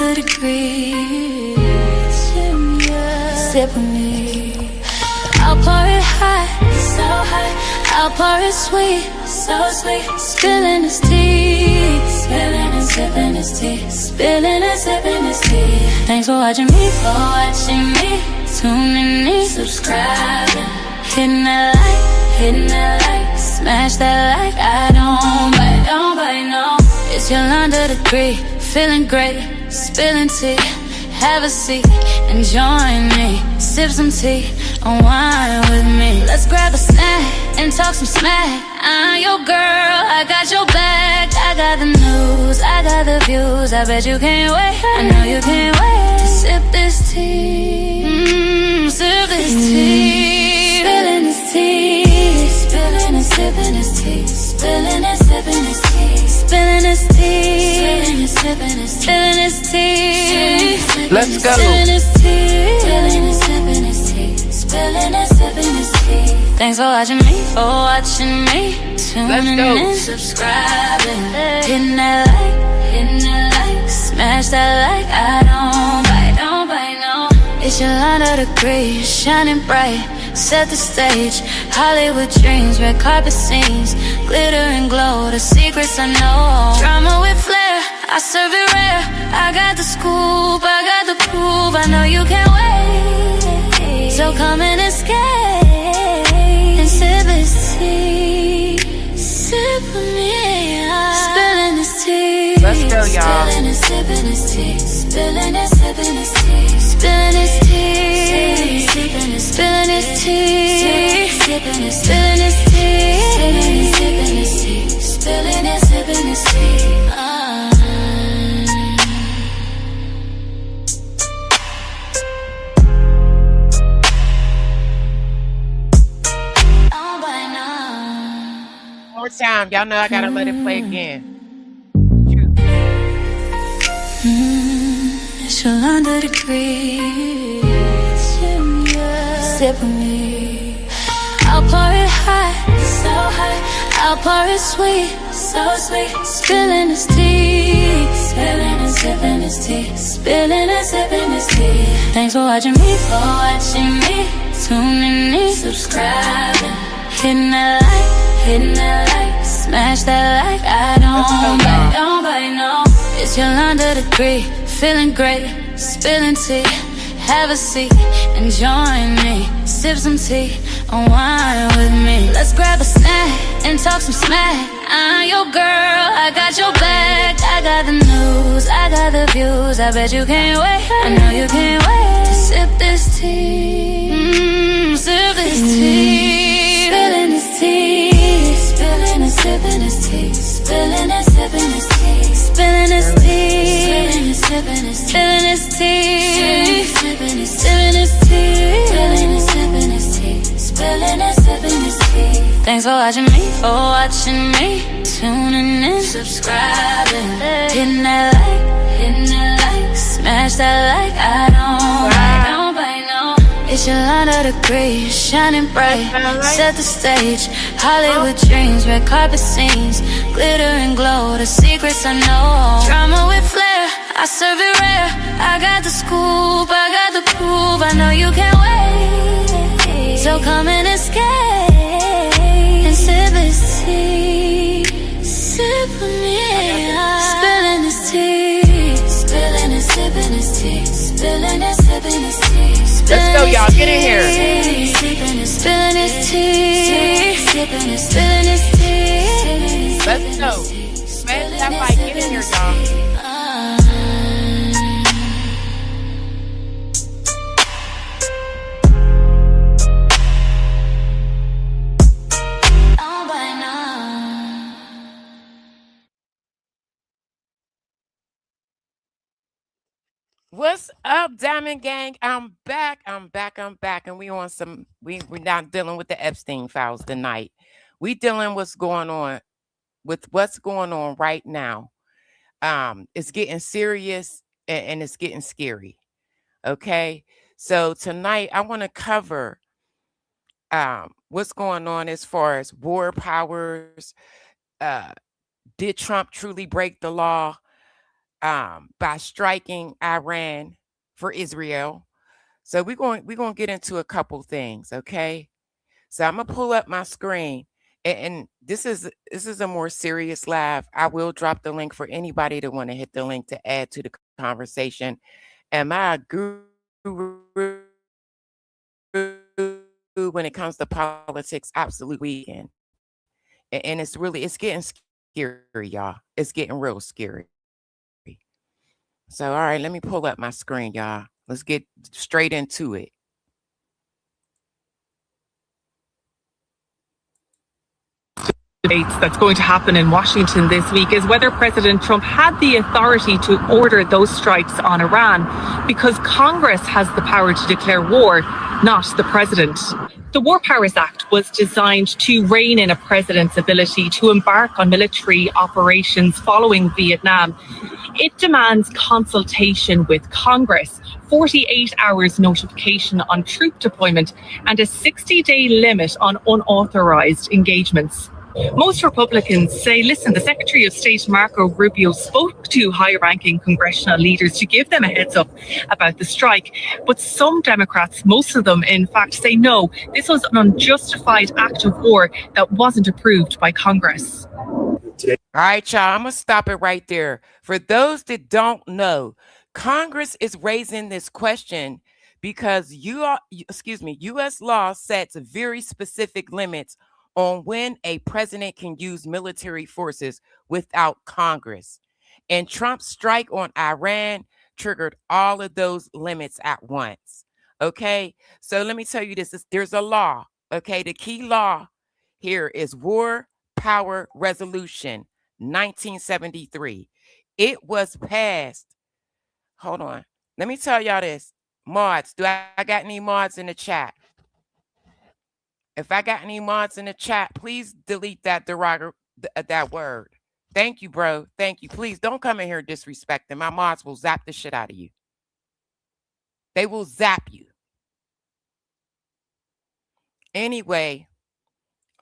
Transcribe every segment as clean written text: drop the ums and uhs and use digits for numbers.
under the breeze. Sip with me. I'll pour it hot, so hot. I'll pour it sweet, so sweet. Spilling his tea, spilling and sipping his tea, spilling and sipping his tea. Thanks for watching me, tuning in, subscribing, hitting that like, smash that like. I don't bite, no. It's Yolanda the Greek, feeling great, spilling tea. Have a seat and join me. Sip some tea, unwind with me. Let's grab a snack and talk some smack. I'm your girl, I got your back. I got the news, I got the views. I bet you can't wait, I know you can't wait to sip this tea. Sip this tea. Spilling this tea. Spilling and sipping this tea. Spilling and sipping this tea. Spilling this tea. Spilling and sipping this tea. Spilling this tea. Let's go. Spilling this tea. Spilling and sipping this tea. Spilling and sipping this tea. Thanks for watching me, tuning in, subscribing, hitting that like, smash that like. I don't bite, no. It's Yolanda the Great, shining bright, set the stage. Hollywood dreams, red carpet scenes, glitter and glow, the secrets I know. Drama with flair, I serve it rare. I got the scoop, I got the proof. I know you can't wait, so come and escape and sip this tea. Sip with me, spilling this tea. Let's go, y'all. Spilling and sipping this tea. Spilling and sipping this tea. Spilling this tea. Spilling this tea. Spilling this tea. Spilling and sipping this tea. Spilling and sipping this tea. More time. Y'all know I gotta let it play again. It's Yolanda the Greek. Sip with me. I'll pour it hot, so hot. I'll pour it sweet, so sweet. Spilling this tea. Spilling and sipping this tea. Spilling and sipping this tea. Thanks for watching me, tuning in, subscribing, hitting that like, smash that like. I don't bite, no. It's Yolanda the Greek, feeling great, spilling tea. Have a seat and join me. Sip some tea, unwind with me. Let's grab a snack and talk some smack. I'm your girl, I got your back. I got the news, I got the views. I bet you can't wait, I know you can't wait to sip this tea. Sip this tea. Spilling this tea. Spilling and sipping this tea. Spilling and sipping this tea. Spilling this tea. Spilling and sipping this tea. Spilling and sipping this tea. Spilling and sipping this tea. Spilling and sipping this tea. Thanks for watching me, tuning in, subscribing, hitting that like, smash that like. I don't bite, no. It's Yolanda the Great, shining bright, set the stage. Hollywood dreams, red carpet scenes, glitter and glow, the secrets I know. Drama with flair, I serve it rare. I got the scoop, I got the proof. I know you can't wait, so come and escape and sip this tea. Sip with me, spilling this tea. Spilling and sipping this tea. Spilling and sipping this tea. Let's go, y'all. Get in here. Spilling this tea. Spilling this tea. Let's go. Smash that like. Get in here, y'all. What's up, Diamond Gang? I'm back. And we on we're not dealing with the Epstein files tonight. We dealing what's going on right now. It's getting serious and it's getting scary. Okay. So tonight I want to cover what's going on as far as war powers. Did Trump truly break the law? by striking Iran for Israel. So we're going to get into a couple things, okay? So I'm gonna pull up my screen, and this is a more serious live. I will drop the link for anybody to want to hit the link to add to the conversation. Am I a guru when it comes to politics? Absolutely. And it's getting scary, y'all. It's getting real scary. So all right, let me pull up my screen, y'all. Let's get straight into it. Debates that's going to happen in Washington this week is whether President Trump had the authority to order those strikes on Iran, because Congress has the power to declare war, not the president. The War Powers Act was designed to rein in a president's ability to embark on military operations following Vietnam. It demands consultation with Congress, 48 hours notification on troop deployment, and a 60-day limit on unauthorized engagements. Most Republicans say, listen, the Secretary of State, Marco Rubio, spoke to high-ranking congressional leaders to give them a heads up about the strike. But some Democrats, most of them, in fact, say no, this was an unjustified act of war that wasn't approved by Congress. All right, y'all, I'm going to stop it right there. For those that don't know, Congress is raising this question because U.S. law sets very specific limits on when a president can use military forces without Congress. And Trump's strike on Iran triggered all of those limits at once. Okay, so let me tell you this. There's a law. Okay, the key law here is War Power Resolution 1973. It was passed. Hold on. Let me tell y'all this. Mods, do I got any mods in the chat? If I got any mods in the chat, please delete that that word. Thank you, bro. Thank you. Please don't come in here disrespecting. My mods will zap the shit out of you. They will zap you. Anyway,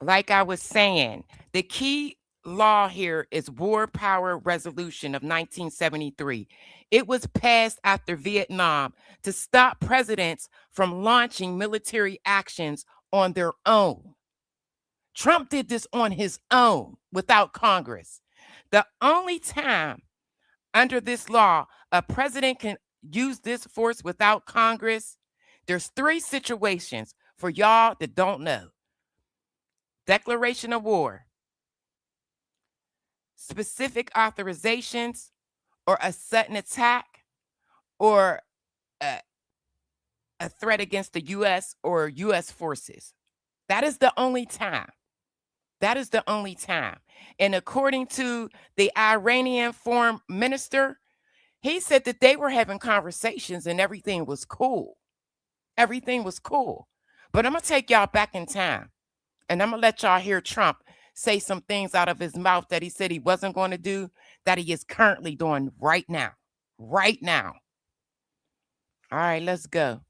like I was saying, the key law here is War Power Resolution of 1973. It was passed after Vietnam to stop presidents from launching military actions on their own. Trump did this on his own without Congress. The only time under this law a president can use this force without Congress, there's 3 situations for y'all that don't know. Declaration of war, specific authorizations, or a sudden attack, or a threat against the U.S. or U.S. forces. That is the only time. That is the only time. And according to the Iranian foreign minister, he said that they were having conversations and everything was cool. Everything was cool. But I'm going to take y'all back in time. And I'm going to let y'all hear Trump say some things out of his mouth that he said he wasn't going to do, that he is currently doing right now. Right now. All right, let's go.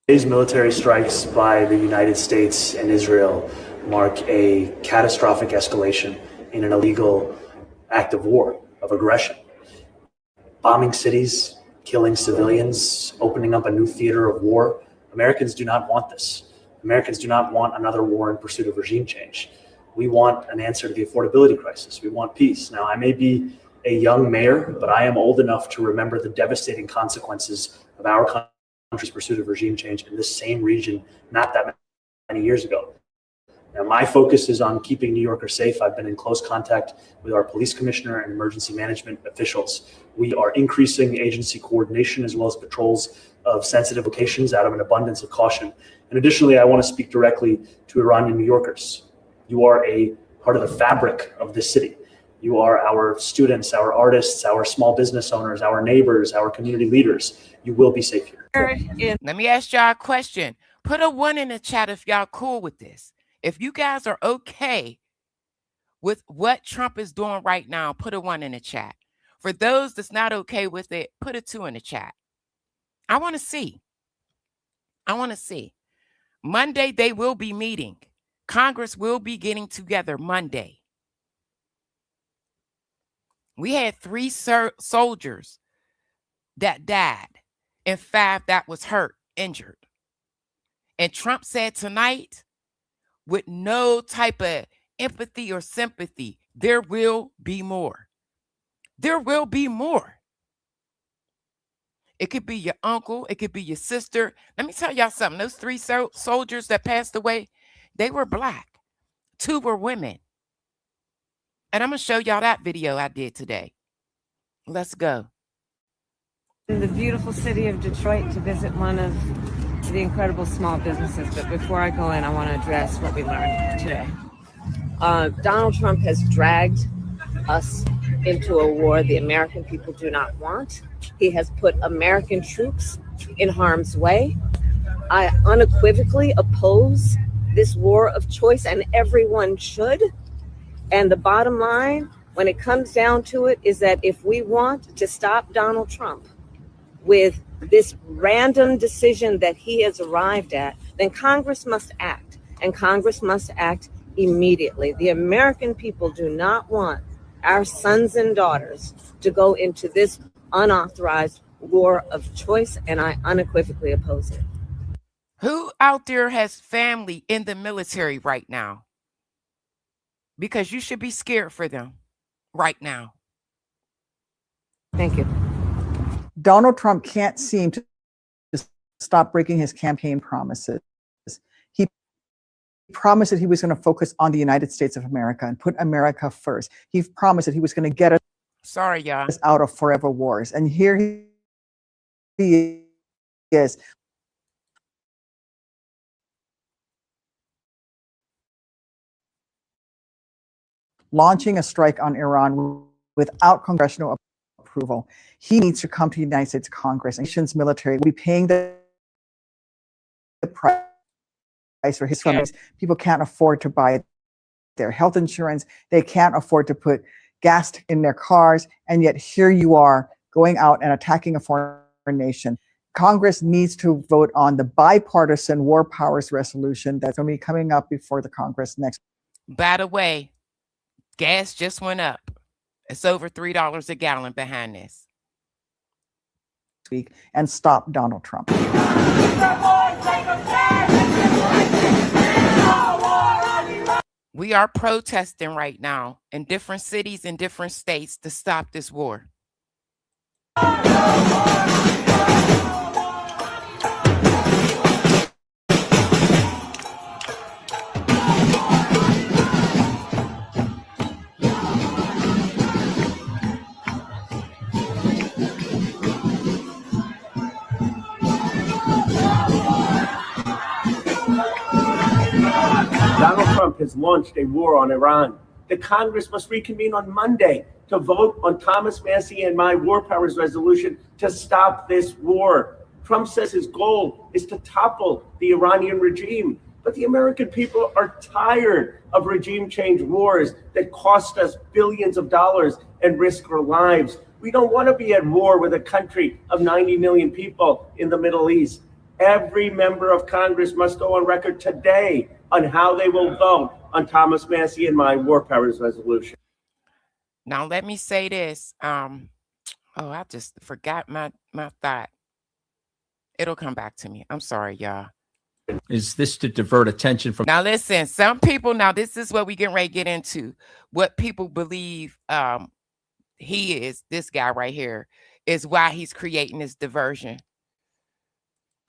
Today's military strikes by the United States and Israel mark a catastrophic escalation in an illegal act of war, of aggression. Bombing cities, killing civilians, opening up a new theater of war. Americans do not want this. Americans do not want another war in pursuit of regime change. We want an answer to the affordability crisis. We want peace. Now, I may be a young mayor, but I am old enough to remember the devastating consequences of our country's pursuit of regime change in this same region not that many years ago. Now, my focus is on keeping New Yorkers safe. I've been in close contact with our police commissioner and emergency management officials. We are increasing agency coordination as well as patrols of sensitive locations out of an abundance of caution. And additionally, I want to speak directly to Iranian New Yorkers. You are a part of the fabric of this city. You are our students, our artists, our small business owners, our neighbors, our community leaders. You will be safe here. Let me ask y'all a question. Put a 1 in the chat if y'all cool with this. If you guys are okay with what Trump is doing right now, put a 1 in the chat. For those that's not okay with it, put a 2 in the chat. I want to see. I want to see. Monday, they will be meeting. Congress will be getting together Monday. We had 3 soldiers that died and 5 that was hurt, injured. And Trump said tonight, with no type of empathy or sympathy, there will be more. There will be more. It could be your uncle. It could be your sister. Let me tell y'all something. Those 3 soldiers that passed away, they were Black. 2 were women. And I'm going to show y'all that video I did today. Let's go. In the beautiful city of Detroit to visit one of the incredible small businesses. But before I go in, I want to address what we learned today. Donald Trump has dragged us into a war the American people do not want. He has put American troops in harm's way. I unequivocally oppose this war of choice, and everyone should. And the bottom line, when it comes down to it, is that if we want to stop Donald Trump with this random decision that he has arrived at, then Congress must act, and Congress must act immediately. The American people do not want our sons and daughters to go into this unauthorized war of choice, and I unequivocally oppose it. Who out there has family in the military right now? Because you should be scared for them right now. Thank you. Donald Trump can't seem to stop breaking his campaign promises. He promised that he was going to focus on the United States of America and put America first. He promised that he was going to get us out of forever wars. And here he is. Launching a strike on Iran without congressional approval. He needs to come to the United States Congress, and nation's military will be paying the price for his families. People can't afford to buy their health insurance. They can't afford to put gas in their cars. And yet here you are going out and attacking a foreign nation. Congress needs to vote on the bipartisan war powers resolution that's going to be coming up before the Congress next. By the way, gas just went up. It's over $3 a gallon behind this. Week and stop Donald Trump. We are protesting right now in different cities and different states to stop this war. Donald Trump has launched a war on Iran. The Congress must reconvene on Monday to vote on Thomas Massie and my war powers resolution to stop this war. Trump says his goal is to topple the Iranian regime. But the American people are tired of regime change wars that cost us billions of dollars and risk our lives. We don't want to be at war with a country of 90 million people in the Middle East. Every member of Congress must go on record today on how they will vote on Thomas Massie and my war powers resolution. Now, let me say this. I just forgot my thought. It'll come back to me. I'm sorry, y'all. Is this to divert attention from... Now, listen, some people, now this is what we get ready to get into. What people believe he is, this guy right here, is why he's creating this diversion.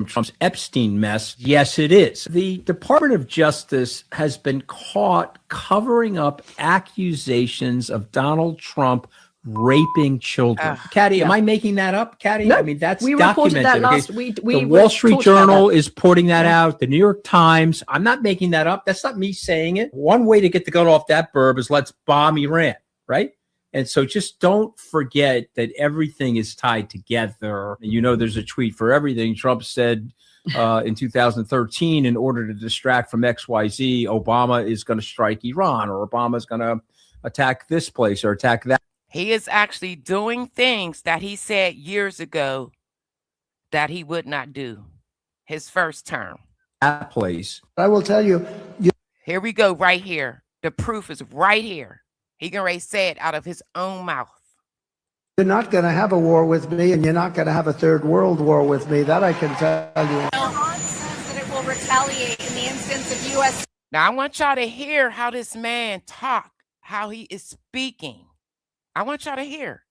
Trump's Epstein mess. Yes, it is. The Department of Justice has been caught covering up accusations of Donald Trump raping children. Caddy, am I making that up, Caddy? No, I mean, that's we documented. Reported that last, we the Wall Street Journal is putting that out. The New York Times. I'm not making that up. That's not me saying it. One way to get the gun off that burb is let's bomb Iran, right? And so just don't forget that everything is tied together. You know, there's a tweet for everything. Trump said in 2013, in order to distract from XYZ, Obama is going to strike Iran, or Obama is going to attack this place or attack that. He is actually doing things that he said years ago that he would not do his first term. That place. I will tell you. Here we go right here. The proof is right here. He can already say it out of his own mouth. You're not going to have a war with me, and you're not going to have a third world war with me. That I can tell you. Iran says that it will retaliate in the instance of U.S. Now, I want y'all to hear how this man talk, how he is speaking. I want y'all to hear.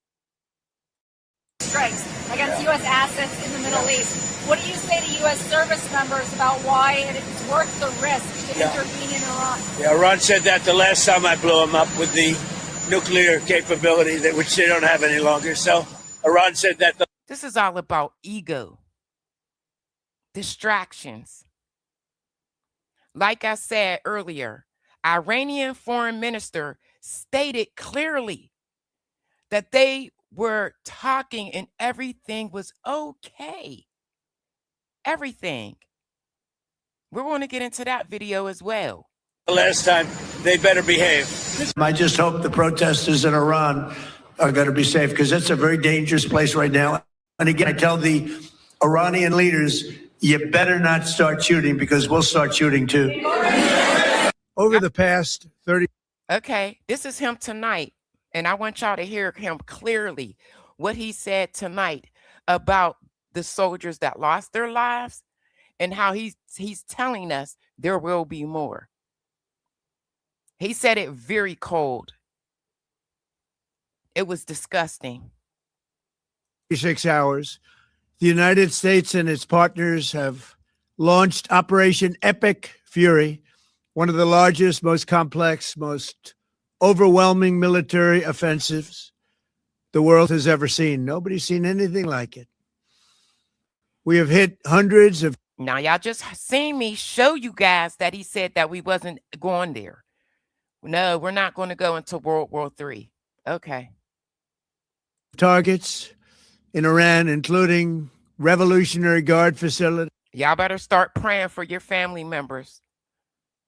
strikes against U.S. assets in the Middle East. What do you say to U.S. service members about why it is worth the risk to intervene in Iran? Yeah, Iran said that the last time I blew them up with the nuclear capability, which they don't have any longer. So Iran said that. This is all about ego, distractions. Like I said earlier, Iranian foreign minister stated clearly that they were talking and everything was okay. Everything. We're going to get into that video as well. The last time, they better behave. I just hope the protesters in Iran are going to be safe, because it's a very dangerous place right now. And again, I tell the Iranian leaders, you better not start shooting, because we'll start shooting too. Over the past 30. Okay, this is him tonight. And I want y'all to hear him clearly what he said tonight about the soldiers that lost their lives and how he's telling us there will be more. He said it very cold. It was disgusting. 36 hours. The United States and its partners have launched Operation Epic Fury, one of the largest, most complex, most overwhelming military offensives the world has ever seen. Nobody's seen anything like it. We have hit hundreds of. Now, y'all just seen me show you guys that he said that we wasn't going there. No, we're not going to go into World War III. Okay. Targets in Iran, including Revolutionary Guard facility. Y'all better start praying for your family members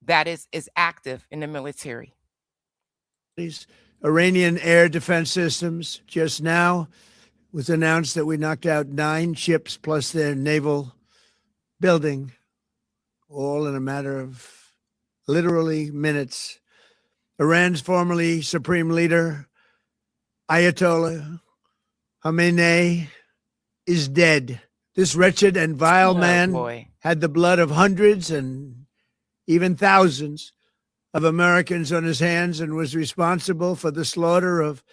that is active in the military. Iranian air defense systems. Just now was announced that we knocked out 9 ships plus their naval building, all in a matter of literally minutes. Iran's formerly supreme leader, Ayatollah Khamenei, is dead. This wretched and vile man had the blood of hundreds and even thousands of Americans on his hands and was responsible for the slaughter of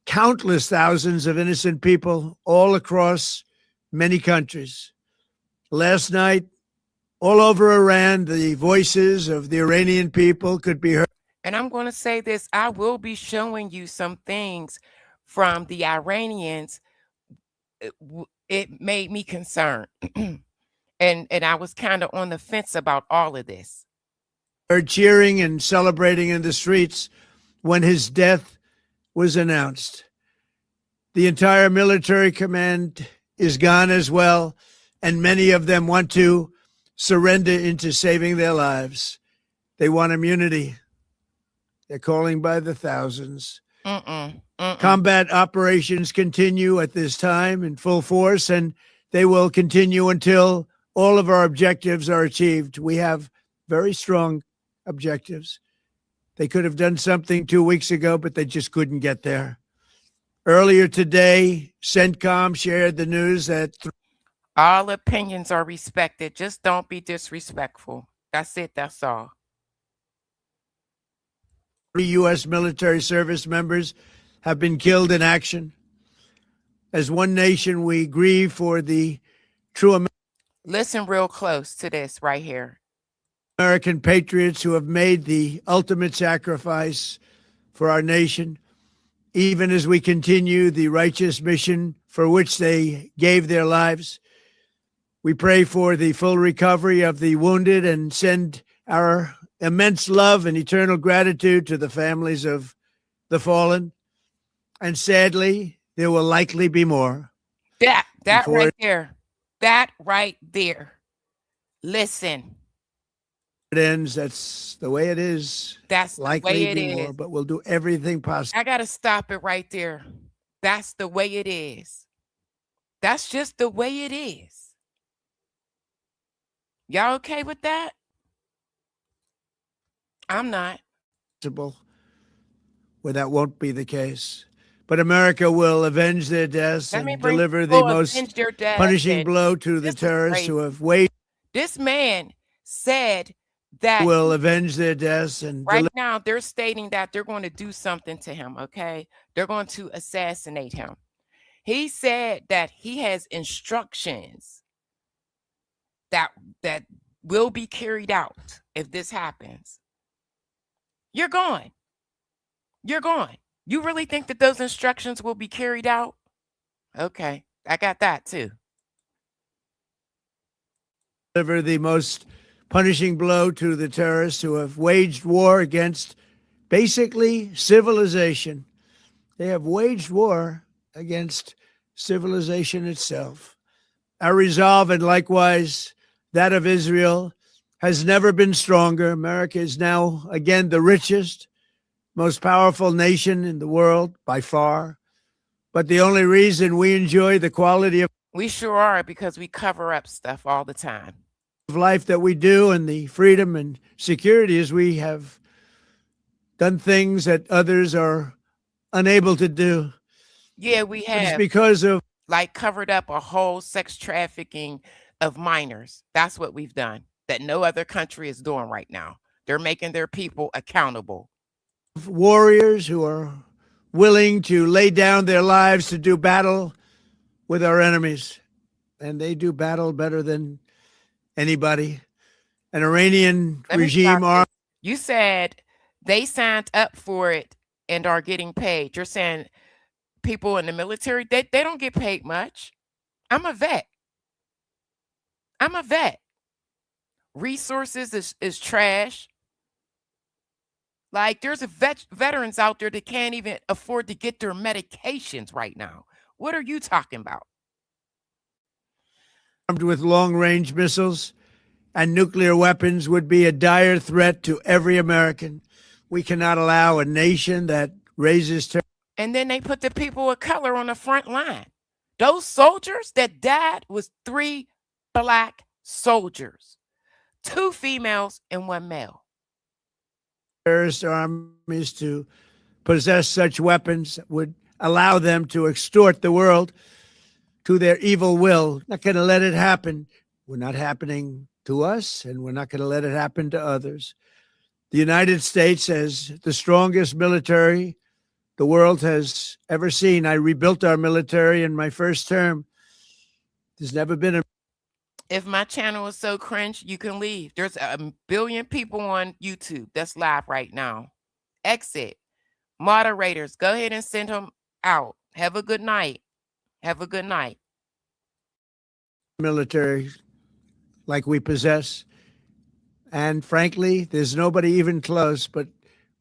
countless thousands of innocent people all across many countries. Last night, all over Iran, the voices of the Iranian people could be heard. And I'm going to say this, I will be showing you some things from the Iranians. It made me concerned. and I was kind of on the fence about all of this. Cheering and celebrating in the streets when his death was announced. The entire military command is gone as well, and many of them want to surrender into saving their lives. They want immunity. They're calling by the thousands. Combat operations continue at this time in full force, and they will continue until all of our objectives are achieved. We have very strong objectives. They could have done something 2 weeks ago, but they just couldn't get there. Earlier today, CENTCOM shared the news that all opinions are respected. Just don't be disrespectful. That's it. That's all. 3 U.S. military service members have been killed in action. As one nation, we grieve for the true Listen real close to this right here. American patriots who have made the ultimate sacrifice for our nation, even as we continue the righteous mission for which they gave their lives. We pray for the full recovery of the wounded and send our immense love and eternal gratitude to the families of the fallen. And sadly, there will likely be more. That right there. That right there. Listen. It ends. That's the way it is. That's likely the way it be more, is. but we'll do everything possible. I got to stop it right there. That's the way it is. That's just the way it is. Y'all okay with that? I'm not. Where that won't be the case. but America will avenge their deaths Let me and bring deliver the people most avenge their death. deliver the Let most people avenge their death. punishing And blow to the this is terrorists who crazy. have waged This man said that will avenge their deaths and right now they're stating that they're going to do something to him. Okay, they're going to assassinate him. He said that he has instructions that will be carried out if this happens. You're gone. You're gone. You really think that those instructions will be carried out? Okay, I got that too. deliver the most punishing blow to the terrorists who have waged war against basically civilization. They have waged war against civilization itself. Our resolve, and likewise that of Israel, has never been stronger. America is now again the richest, most powerful nation in the world by far. But the only reason we enjoy the quality of We sure are, because we cover up stuff all the time. life that we do and the freedom and security is we have done things that others are unable to do. Yeah, we It's have because of like covered up a whole sex trafficking of minors. That's what we've done that no other country is doing right now. They're making their people accountable. warriors who are willing to lay down their lives to do battle with our enemies. And they do battle better than anybody. An Iranian Let me regime stop armed you. You said they signed up for it and are getting paid. You're saying people in the military, they don't get paid much. I'm a vet. I'm a vet. Resources is trash. Like there's veterans out there that can't even afford to get their medications right now. What are you talking about? with long-range missiles and nuclear weapons would be a dire threat to every American. We cannot allow a nation that raises terror. And then they put the people of color on the front line. Those soldiers that died was 3 black soldiers, 2 females and 1 male. Terrorist armies to possess such weapons would allow them to extort the world to their evil will. Not going to let it happen. We're not happening to us, and we're not going to let it happen to others. The United States has the strongest military the world has ever seen. I rebuilt our military in my first term. There's never been a If my channel is so cringe, you can leave. There's 1 billion people on YouTube that's live right now. Exit. Moderators, go ahead and send them out. Have a good night. Have a good night. military like we possess. And frankly, there's nobody even close, but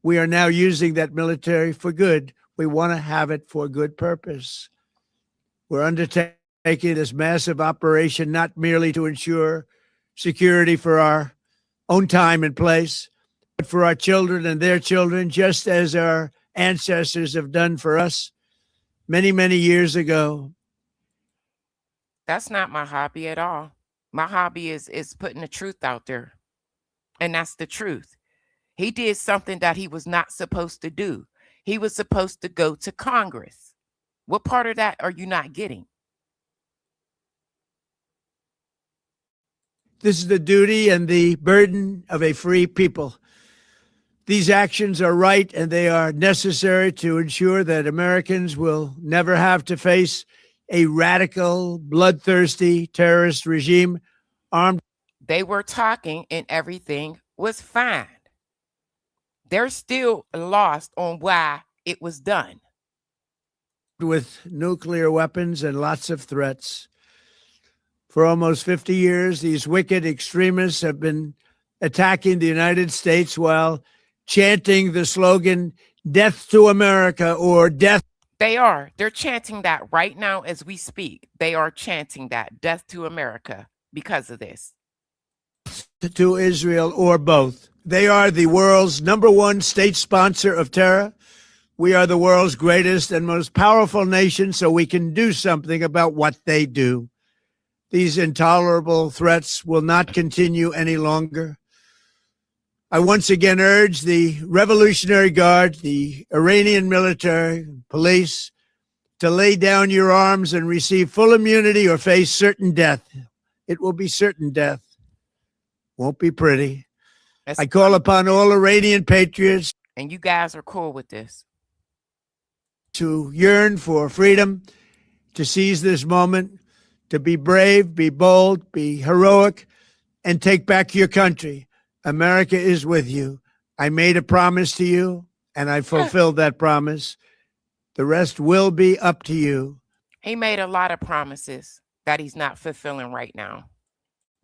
we are now using that military for good. We want to have it for good purpose. We're undertaking this massive operation not merely to ensure security for our own time and place, but for our children and their children, just as our ancestors have done for us many, many years ago. That's not my hobby at all. My hobby is putting the truth out there. And that's the truth. He did something that he was not supposed to do. He was supposed to go to Congress. What part of that are you not getting? This is the duty and the burden of a free people. These actions are right and they are necessary to ensure that Americans will never have to face a radical, bloodthirsty terrorist regime armed. They were talking and everything was fine. They're still lost on why it was done. With nuclear weapons and lots of threats. For almost 50 years, these wicked extremists have been attacking the United States while chanting the slogan, "Death to America," or "Death." They are. They're chanting that right now as we speak. They are chanting that, "Death to America," because of this. To Israel, or both. They are the world's #1 state sponsor of terror. We are the world's greatest and most powerful nation, so we can do something about what they do. These intolerable threats will not continue any longer. I once again urge the Revolutionary Guard, the Iranian military, police, to lay down your arms and receive full immunity or face certain death. It will be certain death. Won't be pretty. I call upon all Iranian patriots. And you guys are cool with this. To yearn for freedom, to seize this moment, to be brave, be bold, be heroic, and take back your country. America is with you. I made a promise to you, and I fulfilled that promise. The rest will be up to you. He made a lot of promises that he's not fulfilling right now.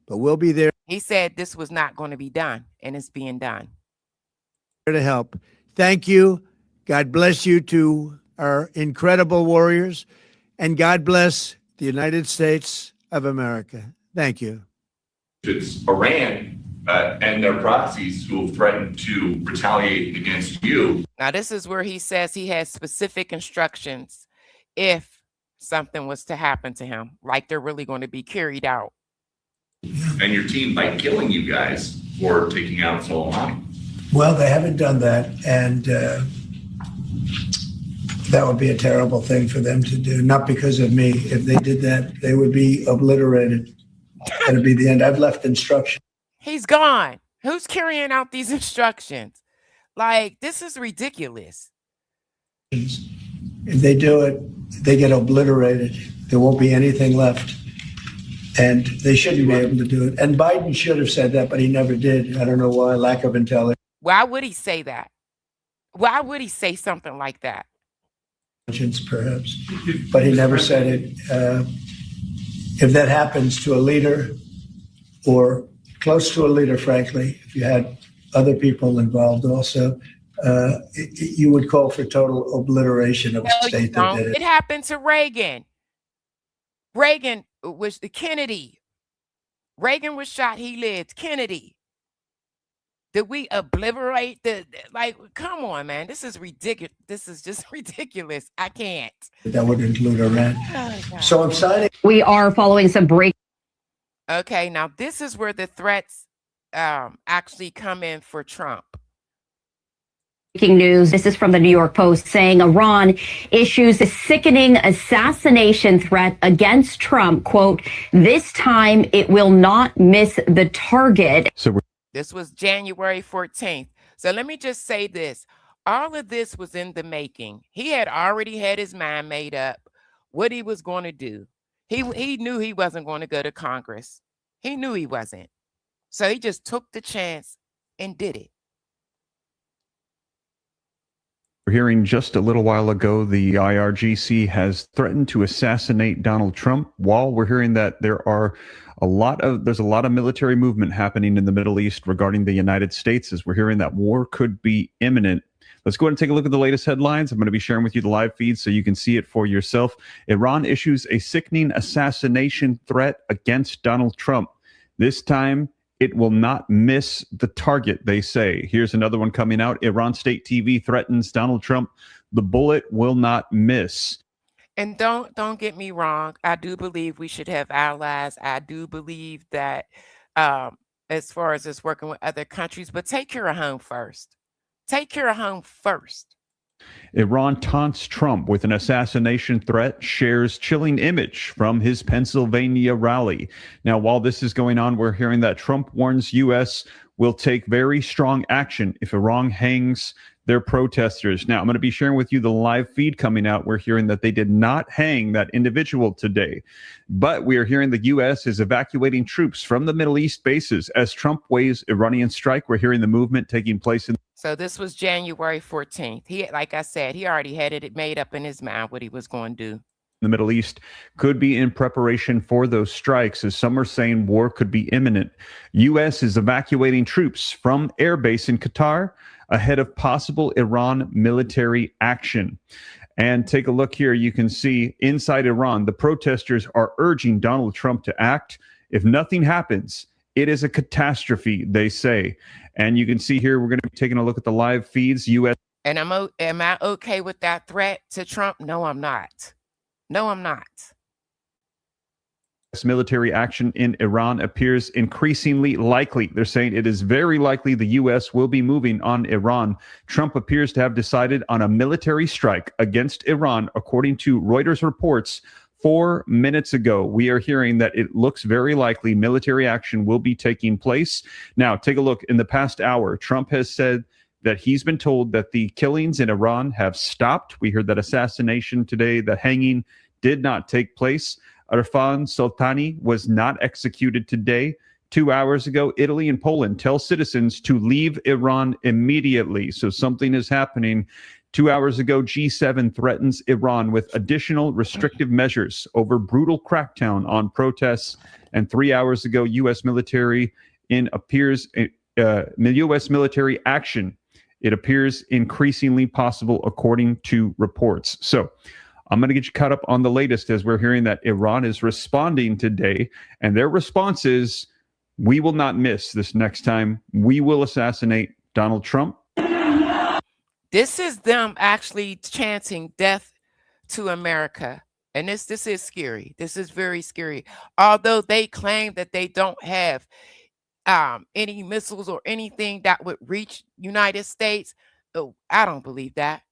But we'll be there. He said this was not going to be done, and it's being done. To help. Thank you. God bless you to our incredible warriors, and God bless the United States of America. Thank you. It's Iran and their proxies who have threatened to retaliate against you. Now, this is where he says he has specific instructions if something was to happen to him, like they're really going to be carried out. And your team by killing you guys for taking out Soleimani. Well, they haven't done that, and that would be a terrible thing for them to do, not because of me. If they did that, they would be obliterated. That'd be the end. I've left instructions. He's gone. Who's carrying out these instructions? Like, this is ridiculous. If they do it, they get obliterated. There won't be anything left. And they shouldn't be able to do it. And Biden should have said that, but he never did. I don't know why. Lack of intelligence. Why would he say that? Why would he say something like that? Perhaps, but he never said it. If that happens to a leader or close to a leader, frankly, if you had other people involved also, you would call for total obliteration of the state that did it. It happened to Reagan. Reagan was the Kennedy. Reagan was shot. He lived. Kennedy. Did we obliterate like, come on, man. This is ridiculous. This is just ridiculous. I can't. That would include Iran. Oh, so I'm signing. We are following some break. Okay, now this is where the threats actually come in for Trump. Breaking news. This is from the New York Post saying Iran issues a sickening assassination threat against Trump. Quote, this time it will not miss the target. This was January 14th. So let me just say this. All of this was in the making. He had already had his mind made up what he was going to do. He knew he wasn't going to go to Congress. He knew he wasn't. So he just took the chance and did it. We're hearing just a little while ago, the IRGC has threatened to assassinate Donald Trump. While we're hearing that there's a lot of military movement happening in the Middle East regarding the United States, as we're hearing that war could be imminent. Let's go ahead and take a look at the latest headlines. I'm going to be sharing with you the live feed so you can see it for yourself. Iran issues a sickening assassination threat against Donald Trump. This time, it will not miss the target, they say. Here's another one coming out. Iran State TV threatens Donald Trump. The bullet will not miss. And don't get me wrong. I do believe we should have allies. I do believe that as far as us working with other countries, but take care of home first. Take care of home first. Iran taunts Trump with an assassination threat, shares chilling image from his Pennsylvania rally. Now, while this is going on, we're hearing that Trump warns U.S. will take very strong action if Iran hangs their protesters. Now, I'm going to be sharing with you the live feed coming out. We're hearing that they did not hang that individual today, but we are hearing the U.S. is evacuating troops from the Middle East bases as Trump weighs Iranian strike. We're hearing the movement taking place in. So this was January 14th. He, like I said, he already had it made up in his mind what he was going to do. The Middle East could be in preparation for those strikes, as some are saying war could be imminent. U.S. is evacuating troops from air base in Qatar ahead of possible Iran military action. And take a look here. You can see inside Iran, the protesters are urging Donald Trump to act. If nothing happens, it is a catastrophe, they say. And you can see here, we're going to be taking a look at the live feeds. U.S. And am I okay with that threat to Trump? No, I'm not. No, I'm not. military action in Iran appears increasingly likely. They're saying it is very likely the U.S. will be moving on Iran. Trump appears to have decided on a military strike against Iran, according to Reuters reports 4 minutes ago. We are hearing that it looks very likely military action will be taking place. Now, take a look. In the past hour, Trump has said that he's been told that the killings in Iran have stopped. We heard that assassination today, the hanging, did not take place. Irfan Soltani was not executed today. 2 hours ago, Italy and Poland tell citizens to leave Iran immediately. So something is happening. 2 hours ago, G7 threatens Iran with additional restrictive measures over brutal crackdown on protests. And 3 hours ago, U.S. military action. It appears increasingly possible, according to reports. So I'm going to get you caught up on the latest as we're hearing that Iran is responding today, and their response is, we will not miss this next time. We will assassinate Donald Trump. This is them actually chanting death to America. And this is scary. This is very scary. Although they claim that they don't have any missiles or anything that would reach United States. Oh, I don't believe that.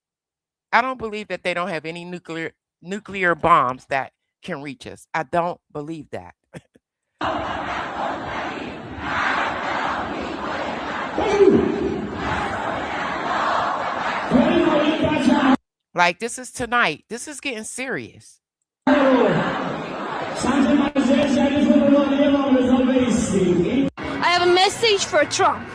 I don't believe that they don't have any nuclear bombs that can reach us. I don't believe that. Like, this is tonight. This is getting serious. I have a message for Trump.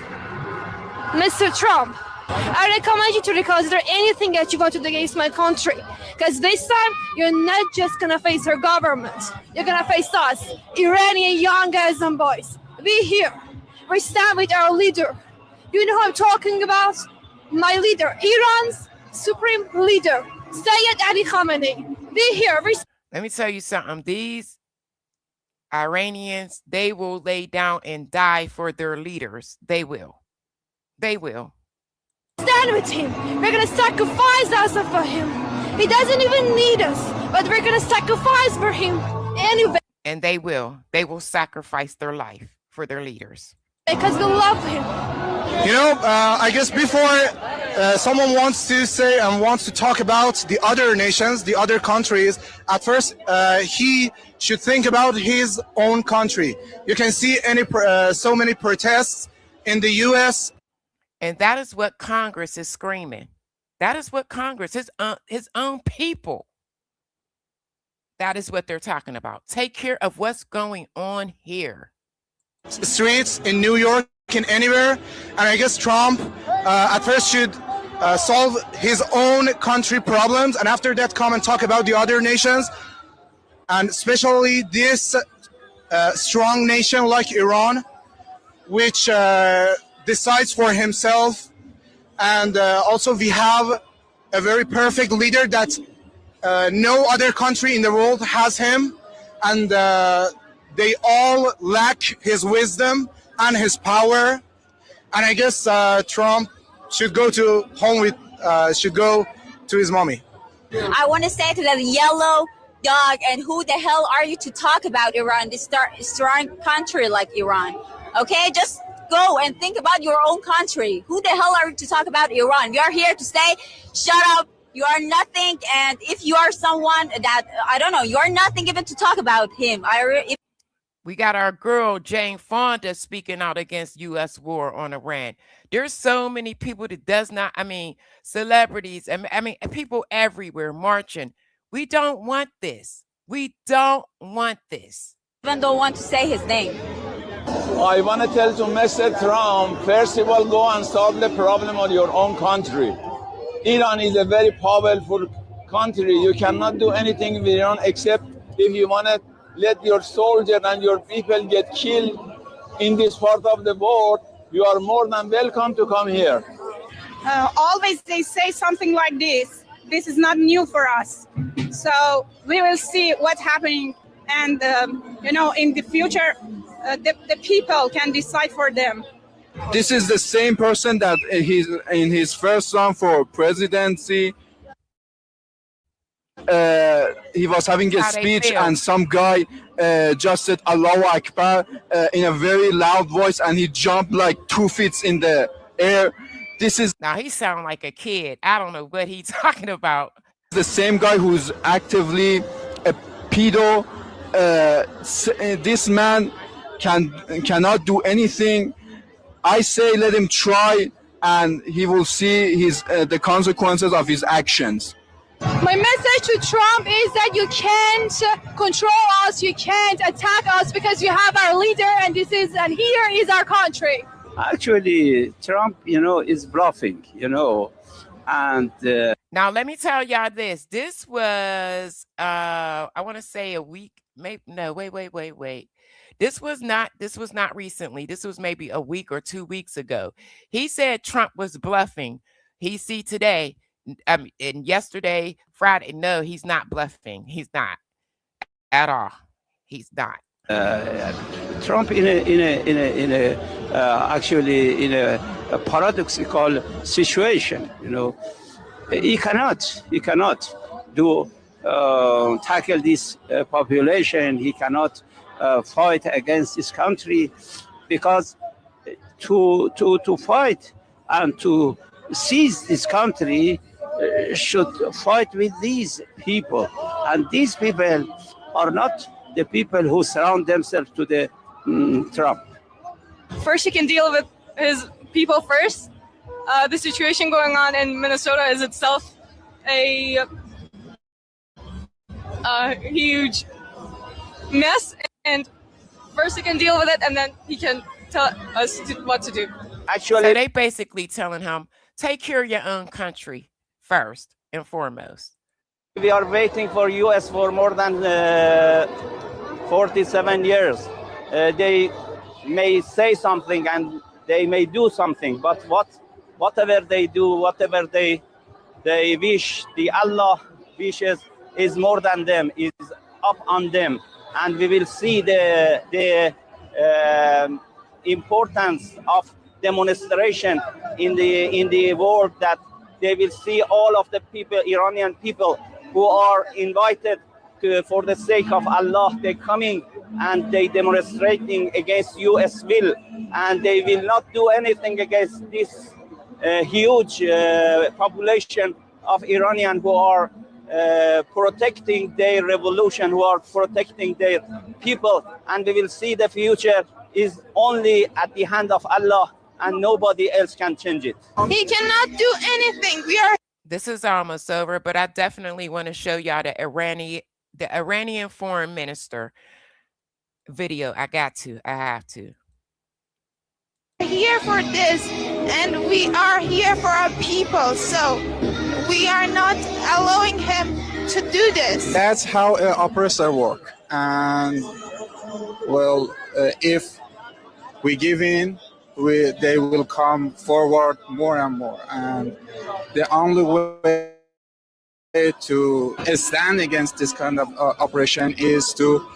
Mr. Trump, I recommend you to reconsider anything that you want to do against my country. Because this time, you're not just going to face our government. You're going to face us, Iranian young guys and boys. We here. We stand with our leader. You know who I'm talking about? My leader, Iran's supreme leader, Sayyid Ali Khamenei. We here. Let me tell you something. These Iranians, they will lay down and die for their leaders. They will. They will. Stand with him. We're going to sacrifice ourselves for him. He doesn't even need us, but we're going to sacrifice for him anyway. And they will. They will sacrifice their life for their leaders. Because we love him. You know, I guess before someone wants to say and wants to talk about the other nations, the other countries, at first he should think about his own country. You can see so many protests in the U.S. And that is what Congress is screaming. That is what Congress, his own people, that is what they're talking about. Take care of what's going on here. Streets in New York and anywhere. And I guess Trump at first should solve his own country problems, and after that come and talk about the other nations, and especially this strong nation like Iran, which decides for himself. And also we have a very perfect leader that no other country in the world has him, and they all lack his wisdom and his power. And I guess Trump should go to his mommy. I want to say to the yellow dog, and who the hell are you to talk about Iran, this strong country like Iran? Okay, just go and think about your own country. Who the hell are you to talk about Iran? We are here to say, shut up. You are nothing. And if you are someone that, I don't know, you are nothing even to talk about him. We got our girl, Jane Fonda, speaking out against U.S. war on Iran. There's so many people that does not, celebrities, people everywhere marching. We don't want this. We don't want this. Even don't want to say his name. I want to tell to Mr. Trump, first of all, go and solve the problem of your own country. Iran is a very powerful country. You cannot do anything with Iran except if you want to let your soldiers and your people get killed in this part of the world. You are more than welcome to come here. Always they say something like this. This is not new for us. So we will see what's happening. And, in the future, the people can decide for them. This is the same person that in his first run for presidency he was having a How they speech, feel. and some guy just said Allahu Akbar in a very loud voice, and he jumped like 2 feet in the air. This is Now he sound like a kid. I don't know what he's talking about. the same guy who's actively a pedo. This man cannot do anything. I say let him try, and he will see his the consequences of his actions. My message to Trump is that you can't control us, you can't attack us because you have our leader, and here is our country. Actually, Trump, is bluffing, and Now let me tell y'all this. This was I want to say a week, maybe no, wait. This was not recently. This was maybe a week or 2 weeks ago. He said Trump was bluffing. He see today, and yesterday, Friday. No, he's not bluffing. He's not at all. He's not. Trump actually in a paradoxical situation. He cannot do tackle this population. He cannot fight against this country, because to fight and to seize this country should fight with these people, and these people are not the people who surround themselves to the Trump. First, he can deal with his people first. The situation going on in Minnesota is itself a huge mess, and first he can deal with it, and then he can tell us what to do. Actually, so they basically telling him, take care of your own country first and foremost. We are waiting for U.S. for more than 47 years. They may say something and they may do something, but whatever they do, whatever they wish, the Allah wishes is more than them, is up on them, and we will see the importance of demonstration in the world, that they will see all of the people, Iranian people, who are invited for the sake of Allah. They're coming and they demonstrating against U.S. will, and they will not do anything against this huge population of Iranian who are protecting their revolution, who are protecting their people. And we will see the future is only at the hand of Allah, and nobody else can change it. He cannot do anything. This is almost over, but I definitely want to show y'all the Iranian foreign minister video. I have to. Here for this, and we are here for our people, so we are not allowing him to do this. That's how oppressors work. And well, if we give in, they will come forward more and more. And the only way to stand against this kind of operation is to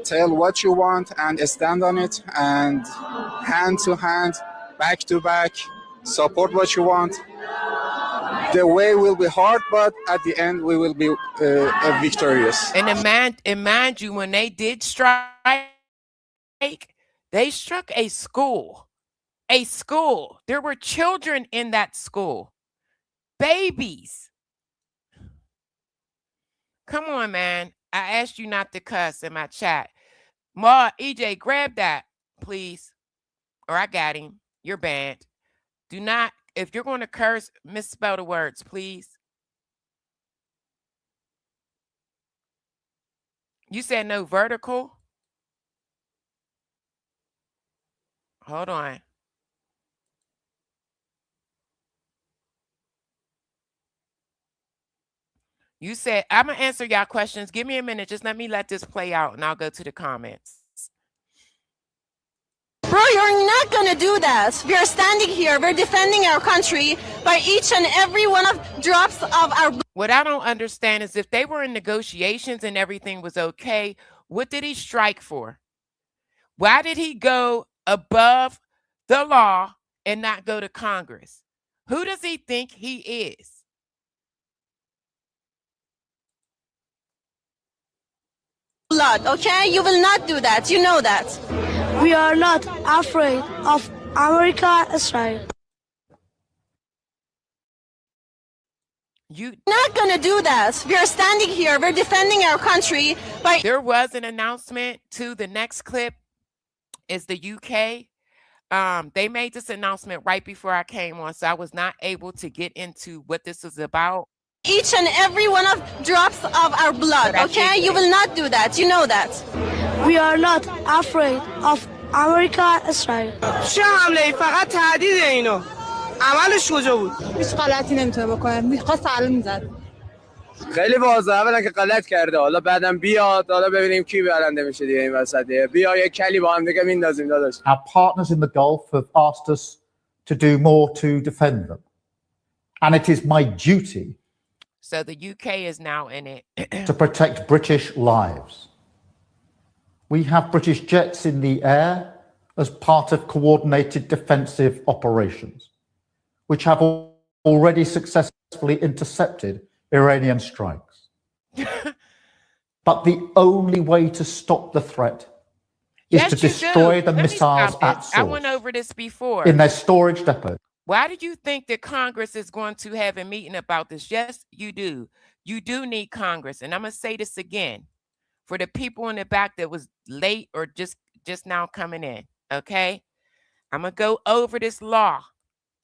tell what you want and stand on it, and hand to hand, back to back, support what you want. The way will be hard, but at the end we will be victorious. And mind you, when they did strike, they struck a school. There were children in that school, babies. Come on, man. I asked you not to cuss in my chat. Ma, EJ, grab that, please. Or I got him. You're banned. Do not, if you're going to curse, misspell the words, please. You said no vertical? Hold on. You said, I'm going to answer y'all questions. Give me a minute. Just let this play out, and I'll go to the comments. Bro, you're not gonna do that. We are standing here. We're defending our country by each and every one of drops of our. What I don't understand is if they were in negotiations and everything was okay, what did he strike for? Why did he go above the law and not go to Congress? Who does he think he is? blood, okay? You will not do that. You know that. We are not afraid of America, Israel. You not gonna do that. We are standing here. We're defending our country by. There was an announcement to the next clip is the UK. They made this announcement right before I came on, so I was not able to get into what this is about. Each and every one of drops of our blood, okay? You will not do that. You know that. We are not afraid of America, Israel. چه حمله فقط تهدید اینو عملش کجا بود هیچ غلطی نمیتونه بکنه میخواست الان میزد خیلی واضحه اولا که غلط کرده حالا بعدم بیاد حالا ببینیم کی برنده میشه دیگه این وسط بیا یک کلی با هم دیگه میندازیم داداش Our partners in the Gulf have asked us to do more to defend them and it is my duty So the UK is now in it to protect British lives. We have British jets in the air as part of coordinated defensive operations, which have already successfully intercepted Iranian strikes. But the only way to stop the threat is to destroy the missiles at source. I went over this before. In their storage depot. Why do you think that Congress is going to have a meeting about this? Yes, you do. You do need Congress. And I'm going to say this again for the people in the back that was late or just now coming in, okay? I'm going to go over this law,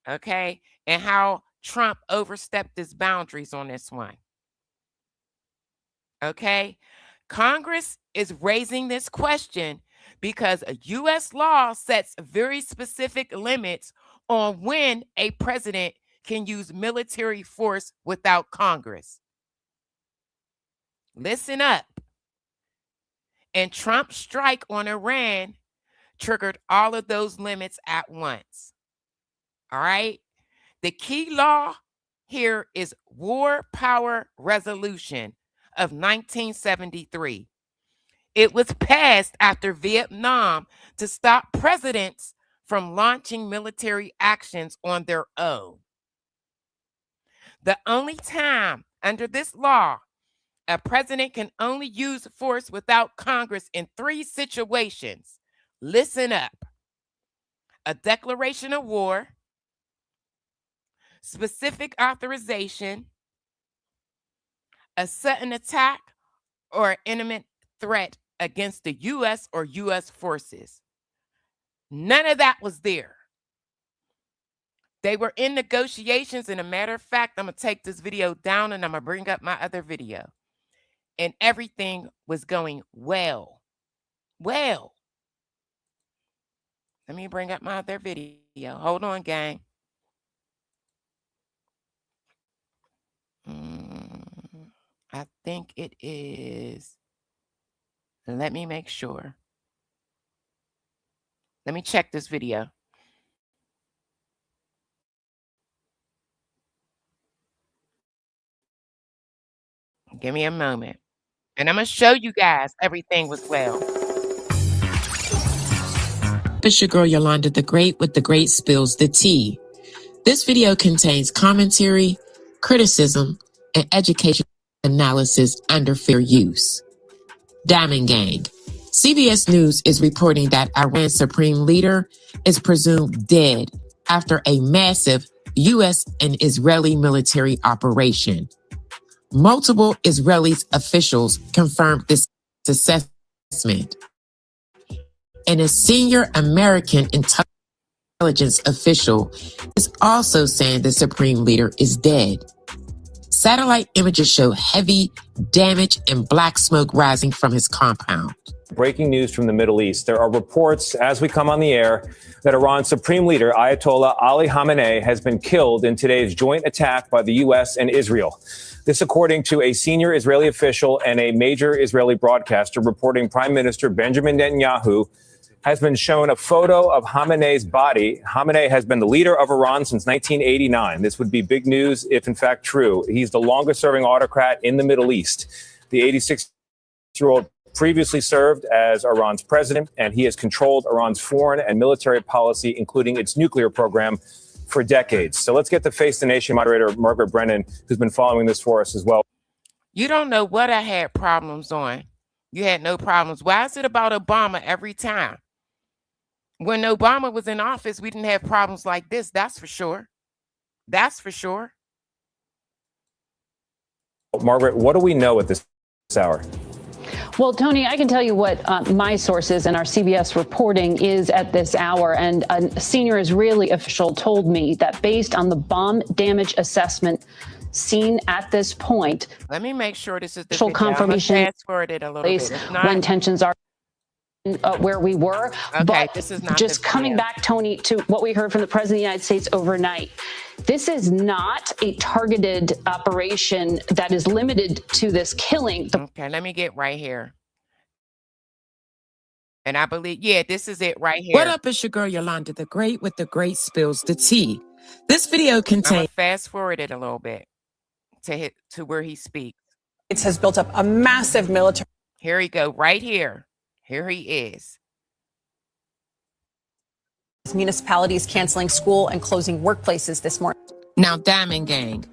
okay, and how Trump overstepped his boundaries on this one, okay? Congress is raising this question because a U.S. law sets very specific limits on when a president can use military force without Congress. Listen up. And Trump's strike on Iran triggered all of those limits at once. All right? The key law here is War Power Resolution of 1973. It was passed after Vietnam to stop presidents from launching military actions on their own. The only time under this law a president can only use force without Congress in 3 situations. Listen up. A declaration of war, specific authorization, a sudden attack, or imminent threat against the U.S. or U.S. forces. None of that was there. They were in negotiations. And a matter of fact, I'm going to take this video down and I'm going to bring up my other video. And everything was going well. Well. Let me bring up my other video. Hold on, gang. I think it is. Let me make sure. Let me check this video. Give me a moment. And I'm going to show you guys everything was well. It's your girl Yolanda the Great with The Great Spills the Tea. This video contains commentary, criticism, and education analysis under fair use. Diamond Gang. CBS News is reporting that Iran's supreme leader is presumed dead after a massive U.S. and Israeli military operation. Multiple Israeli officials confirmed this assessment. And a senior American intelligence official is also saying the supreme leader is dead. Satellite images show heavy damage and black smoke rising from his compound. Breaking news from the Middle East. There are reports as we come on the air that Iran's supreme leader, Ayatollah Ali Khamenei, has been killed in today's joint attack by the U.S. and Israel. This according to a senior Israeli official and a major Israeli broadcaster reporting Prime Minister Benjamin Netanyahu has been shown a photo of Khamenei's body. Khamenei has been the leader of Iran since 1989. This would be big news if in fact true. He's the longest serving autocrat in the Middle East. The 86-year-old previously served as Iran's president, and he has controlled Iran's foreign and military policy, including its nuclear program, for decades. So let's get to Face the Nation moderator Margaret Brennan, who's been following this for us as well. You don't know what I had problems on You had no problems. Why is it about Obama every time? When Obama was in office, we didn't have problems like this. That's for sure. That's for sure. Margaret, what do we know at this hour? Well, Tony, I can tell you what my sources and our CBS reporting is at this hour. And a senior Israeli official told me that based on the bomb damage assessment seen at this point, let me make sure this is the confirmation fast forward it a little bit. When tensions are where we were. Okay, but this is not just coming back, Tony, to what we heard from the President of the United States overnight. This is not a targeted operation that is limited to this killing. Okay, let me get right here. And I believe, yeah, this is it right here. What up, it's your girl Yolanda the Great with the Great Spills the Tea. This video contains. I'm gonna fast forward it a little bit to where he speaks. It has built up a massive military. Here he go, right here. Here he is. Municipalities canceling school and closing workplaces this morning. Now, Diamond Gang.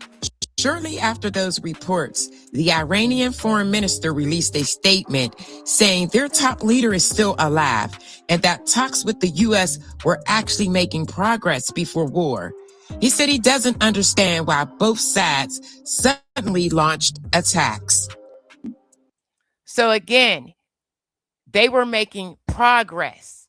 Shortly after those reports, the Iranian foreign minister released a statement saying their top leader is still alive and that talks with the U.S. were actually making progress before war. He said he doesn't understand why both sides suddenly launched attacks. So again, they were making progress.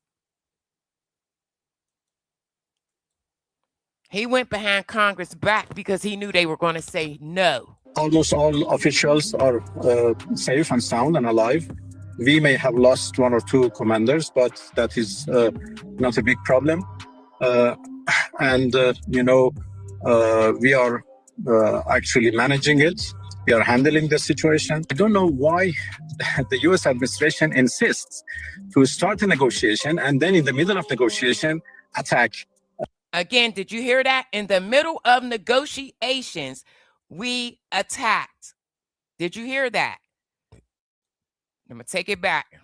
He went behind Congress back because he knew they were going to say no. Almost all officials are safe and sound and alive. We may have lost one or two commanders, but that is not a big problem. We are actually managing it. We are handling the situation. I don't know why the U.S. administration insists to start a negotiation and then in the middle of negotiation attack. Again, did you hear that? In the middle of negotiations, we attacked. Did you hear that? I'm going to take it back.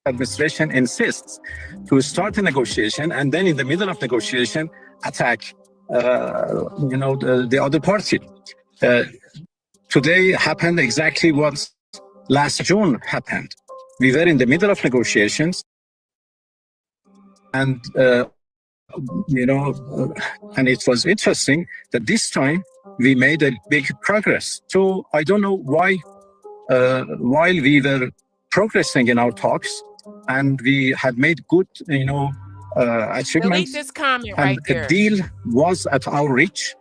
Administration insists to start a negotiation and then in the middle of negotiation attack the other party. Today happened exactly what last June happened. We were in the middle of negotiations and and it was interesting that this time we made a big progress. So I don't know why while we were progressing in our talks and we had made good achievements Delete this comment and right there. a deal was at our reach,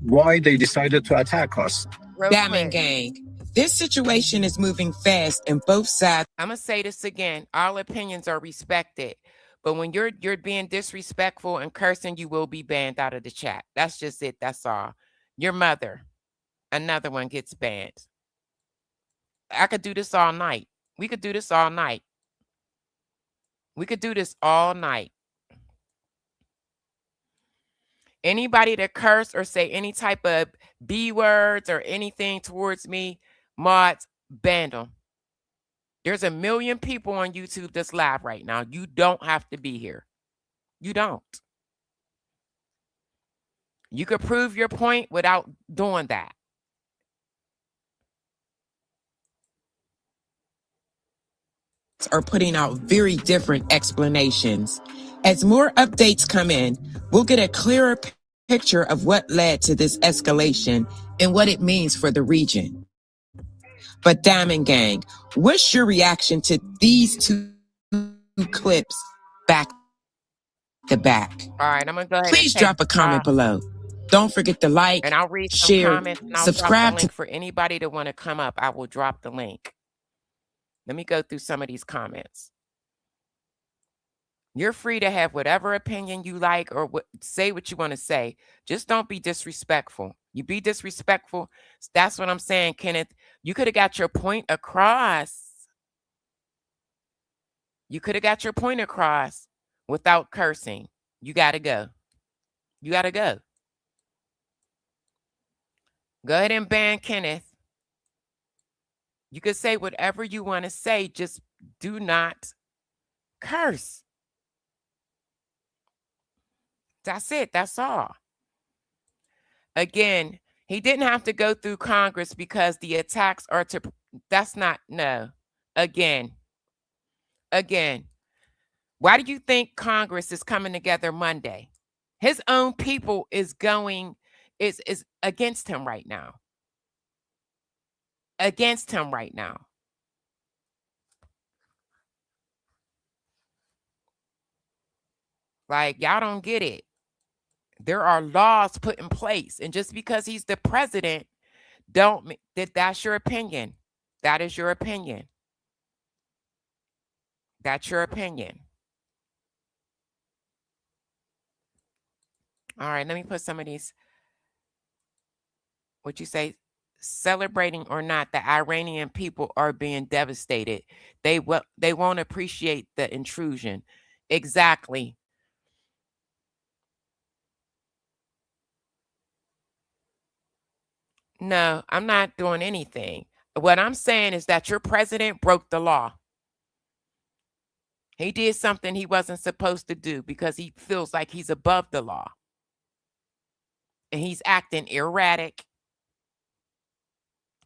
why they decided to attack us. Diamond Gang. This situation is moving fast and both sides. I'm going to say this again. All opinions are respected. But when you're being disrespectful and cursing, you will be banned out of the chat. That's just it. That's all. Your mother, another one gets banned. I could do this all night. We could do this all night. We could do this all night. Anybody that curse or say any type of B words or anything towards me, mods, ban them. There's 1 million people on YouTube that's live right now. You don't have to be here. You don't. You could prove your point without doing that. Are putting out very different explanations. As more updates come in, we'll get a clearer picture of what led to this escalation and what it means for the region. But Diamond Gang, what's your reaction to these two clips back to back? All right, I'm going to go ahead. Please drop a comment below. Don't forget to like, and I'll read some share, comments, and I'll subscribe drop the link for anybody that want to come up. I will drop the link. Let me go through some of these comments. You're free to have whatever opinion you like or say what you want to say. Just don't be disrespectful. You be disrespectful. That's what I'm saying, Kenneth. You could have got your point across. You could have got your point across without cursing. You got to go. You got to go. Go ahead and ban Kenneth. You could say whatever you want to say. Just do not curse. That's it. That's all. Again, he didn't have to go through Congress because the attacks are to, that's not, no. Again. Why do you think Congress is coming together Monday? His own people is against him right now. Against him right now. Like, y'all don't get it. There are laws put in place. And just because he's the president, that's your opinion. That is your opinion. That's your opinion. All right, let me put some of these. What you say? Celebrating or not, the Iranian people are being devastated. They won't appreciate the intrusion. Exactly. No, I'm not doing anything. What I'm saying is that your president broke the law. He did something he wasn't supposed to do because he feels like he's above the law. And he's acting erratic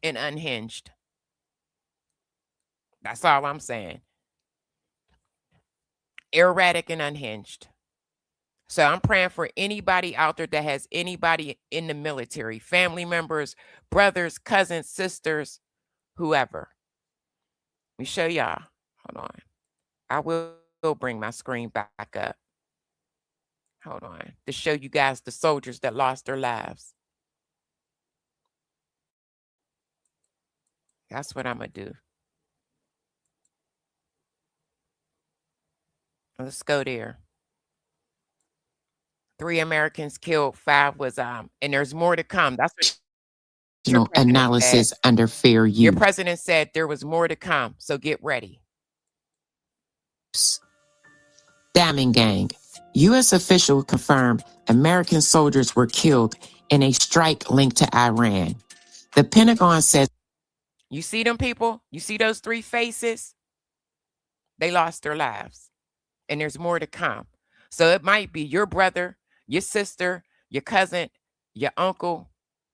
and unhinged. That's all I'm saying. Erratic and unhinged. So I'm praying for anybody out there that has anybody in the military, family members, brothers, cousins, sisters, whoever. Let me show y'all. Hold on. I will bring my screen back up. Hold on. To show you guys the soldiers that lost their lives. That's what I'm going to do. Let's go there. 3 Americans killed, 5 was and there's more to come. That's what your analysis said. under fair use. Your president said there was more to come, so get ready. Damning gang. U.S. officials confirmed American soldiers were killed in a strike linked to Iran. The Pentagon says. You see them people? You see those 3 faces? They lost their lives. And there's more to come. So it might be your brother, your sister, your cousin, your uncle,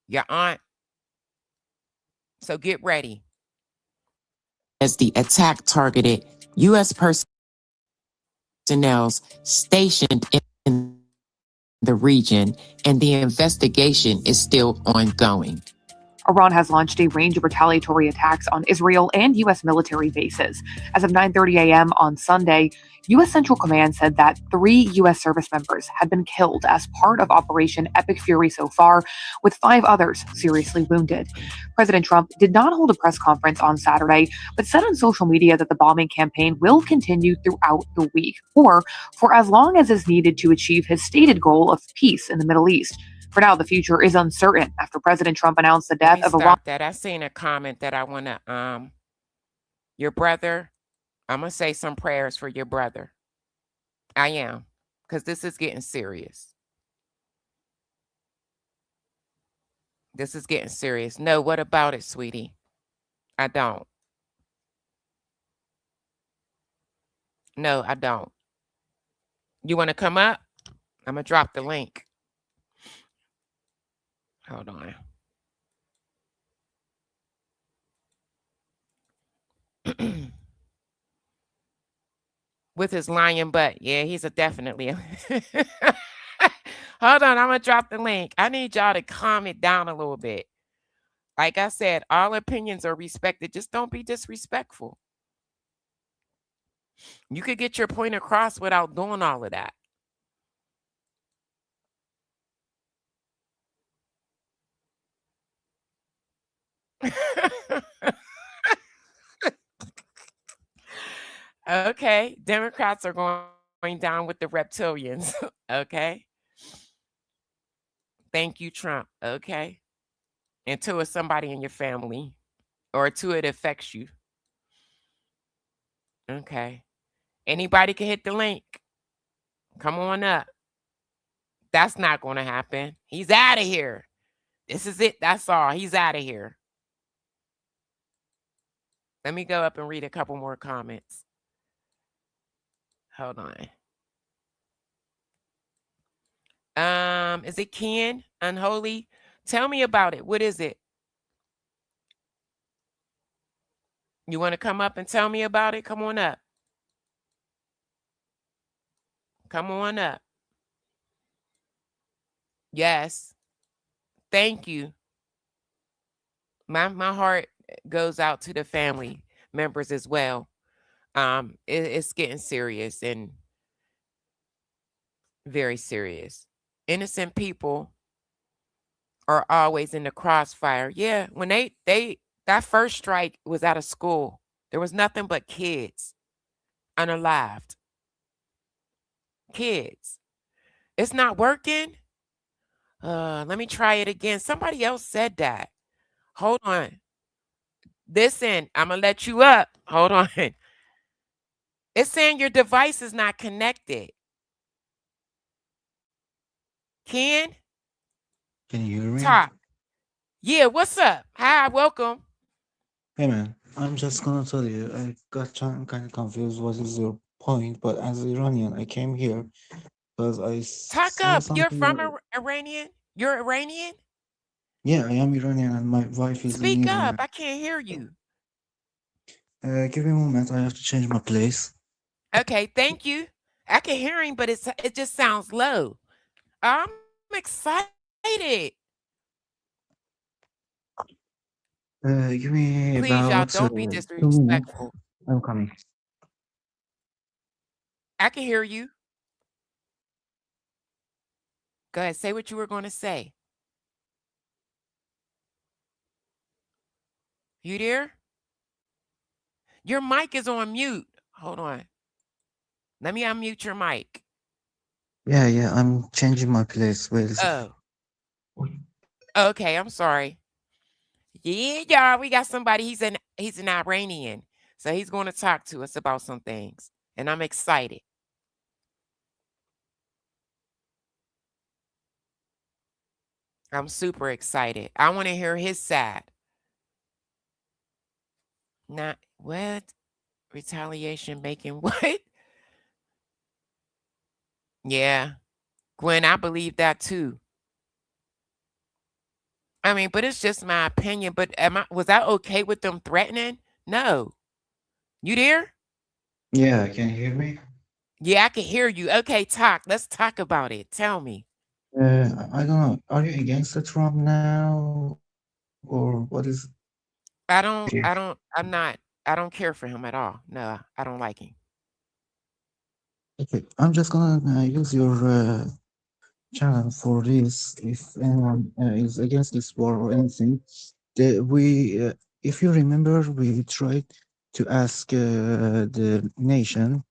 your aunt. So get ready. As the attack targeted U.S. personnel stationed in the region, and the investigation is still ongoing. Iran has launched a range of retaliatory attacks on Israel and U.S. military bases. As of 9:30 a.m. on Sunday, U.S. Central Command said that 3 U.S. service members had been killed as part of Operation Epic Fury so far, with 5 others seriously wounded. President Trump did not hold a press conference on Saturday, but said on social media that the bombing campaign will continue throughout the week, or for as long as is needed to achieve his stated goal of peace in the Middle East. For now, the future is uncertain after President Trump announced the death of Iran. That I seen a comment that I want to your brother. I'm gonna say some prayers for your brother. I am, because this is getting serious. This is getting serious. No, what about it, sweetie? I don't. No, I don't. You want to come up? I'm gonna drop the link. Hold on. With his lion butt. Yeah, he's a definitely. Hold on, I'm going to drop the link. I need y'all to calm it down a little bit. Like I said, all opinions are respected. Just don't be disrespectful. You could get your point across without doing all of that. Okay, Democrats are going down with the reptilians. Okay. Thank you, Trump. Okay. Until it's somebody in your family or until it affects you. Okay. Anybody can hit the link. Come on up. That's not going to happen. He's out of here. This is it. That's all. He's out of here. Let me go up and read a couple more comments. Hold on. Is it Ken? Unholy? Tell me about it. What is it? You want to come up and tell me about it? Come on up. Come on up. Yes. Thank you. My heart goes out to the family members as well. It's getting serious and very serious. Innocent people are always in the crossfire. Yeah, when they that first strike was out of school. There was nothing but kids unalived. Kids. It's not working. Let me try it again. Somebody else said that. Hold on. Listen, I'm gonna let you up. Hold on. It's saying your device is not connected. Ken? Can you hear me? Talk. Yeah, what's up? Hi, welcome. Hey man, I'm just gonna tell you, I got kind of confused what is your point, but as Iranian, I came here because I Talk saw up. You're from something. Iranian? You're Iranian? Yeah, I am Iranian and my wife is in Speak up. Iran. I can't hear you. Give me a moment, I have to change my place. Okay, thank you. I can hear him, but it just sounds low. I'm excited. Give me Please, y'all, about don't be 2 minutes. disrespectful. I'm coming. I can hear you. Go ahead, say what you were going to say. You there? Your mic is on mute. Hold on. Let me unmute your mic. Yeah, I'm changing my place. Wait a second. Oh. Okay, I'm sorry. Yeah, y'all, we got somebody. He's an Iranian. So he's going to talk to us about some things. And I'm excited. I'm super excited. I want to hear his side. Not what? Retaliation making what? Yeah. Gwen, I believe that too. I mean, but it's just my opinion. But was I okay with them threatening? No. You there? Yeah, can you hear me? Yeah, I can hear you. Okay, talk. Let's talk about it. Tell me. I don't know. Are you against the Trump now, or what is? I don't care for him at all. No, I don't like him. Okay, I'm just gonna use your channel for this. If anyone is against this war or anything, if you remember, we tried to ask the nation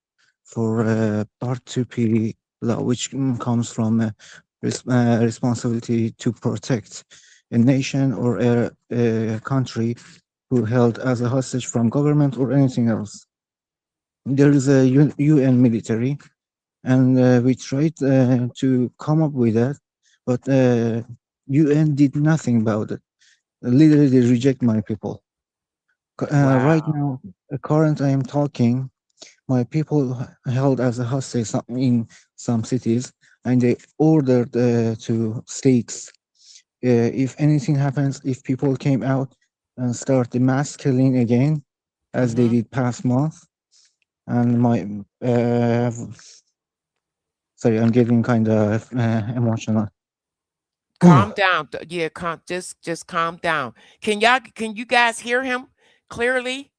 for Part 2P law, which comes from responsibility to protect a nation or a country who held as a hostage from government or anything else. There is a UN military, and we tried to come up with that, but UN did nothing about it. Literally, they reject my people. Right now, current I am talking, my people held as a hostage in some cities, and they ordered to states, if anything happens, if people came out and start the mass killing again, as they did past month, and my sorry, I'm getting kind of emotional. Calm down. Yeah, just calm down. Can you guys hear him clearly?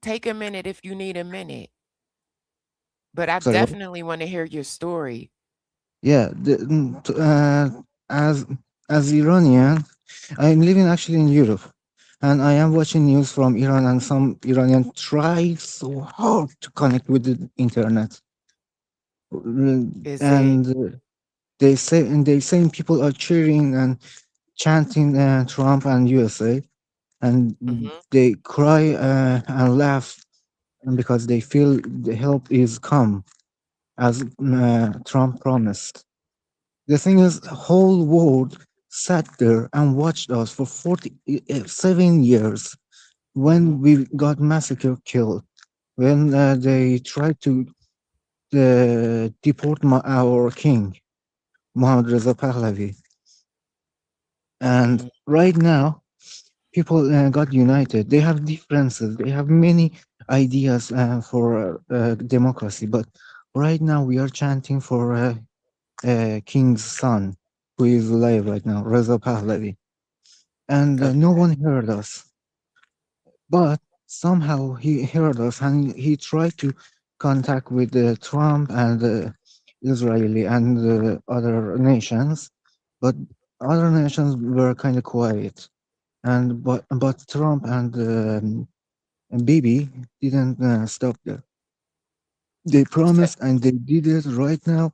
Take a minute if you need a minute. But I Sorry, what? definitely want to hear your story. Yeah, as Iranian, I'm living actually in Europe, and I am watching news from Iran, and some Iranian try so hard to connect with the internet, and they say people are cheering and chanting Trump and USA, and they cry and laugh because they feel the help is come as Trump promised. The thing is, the whole world sat there and watched us for 47 years when we got massacred, killed, when they tried to deport our king, Mohammad Reza Pahlavi. And right now, people got united. They have differences. They have many ideas for democracy. But right now we are chanting for King's son, who is alive right now, Reza Pahlavi. And no one heard us. But somehow he heard us and he tried to contact with Trump and Israeli and other nations. But other nations were kind of quiet. And but Trump and Bibi didn't stop there. They promised and they did it right now.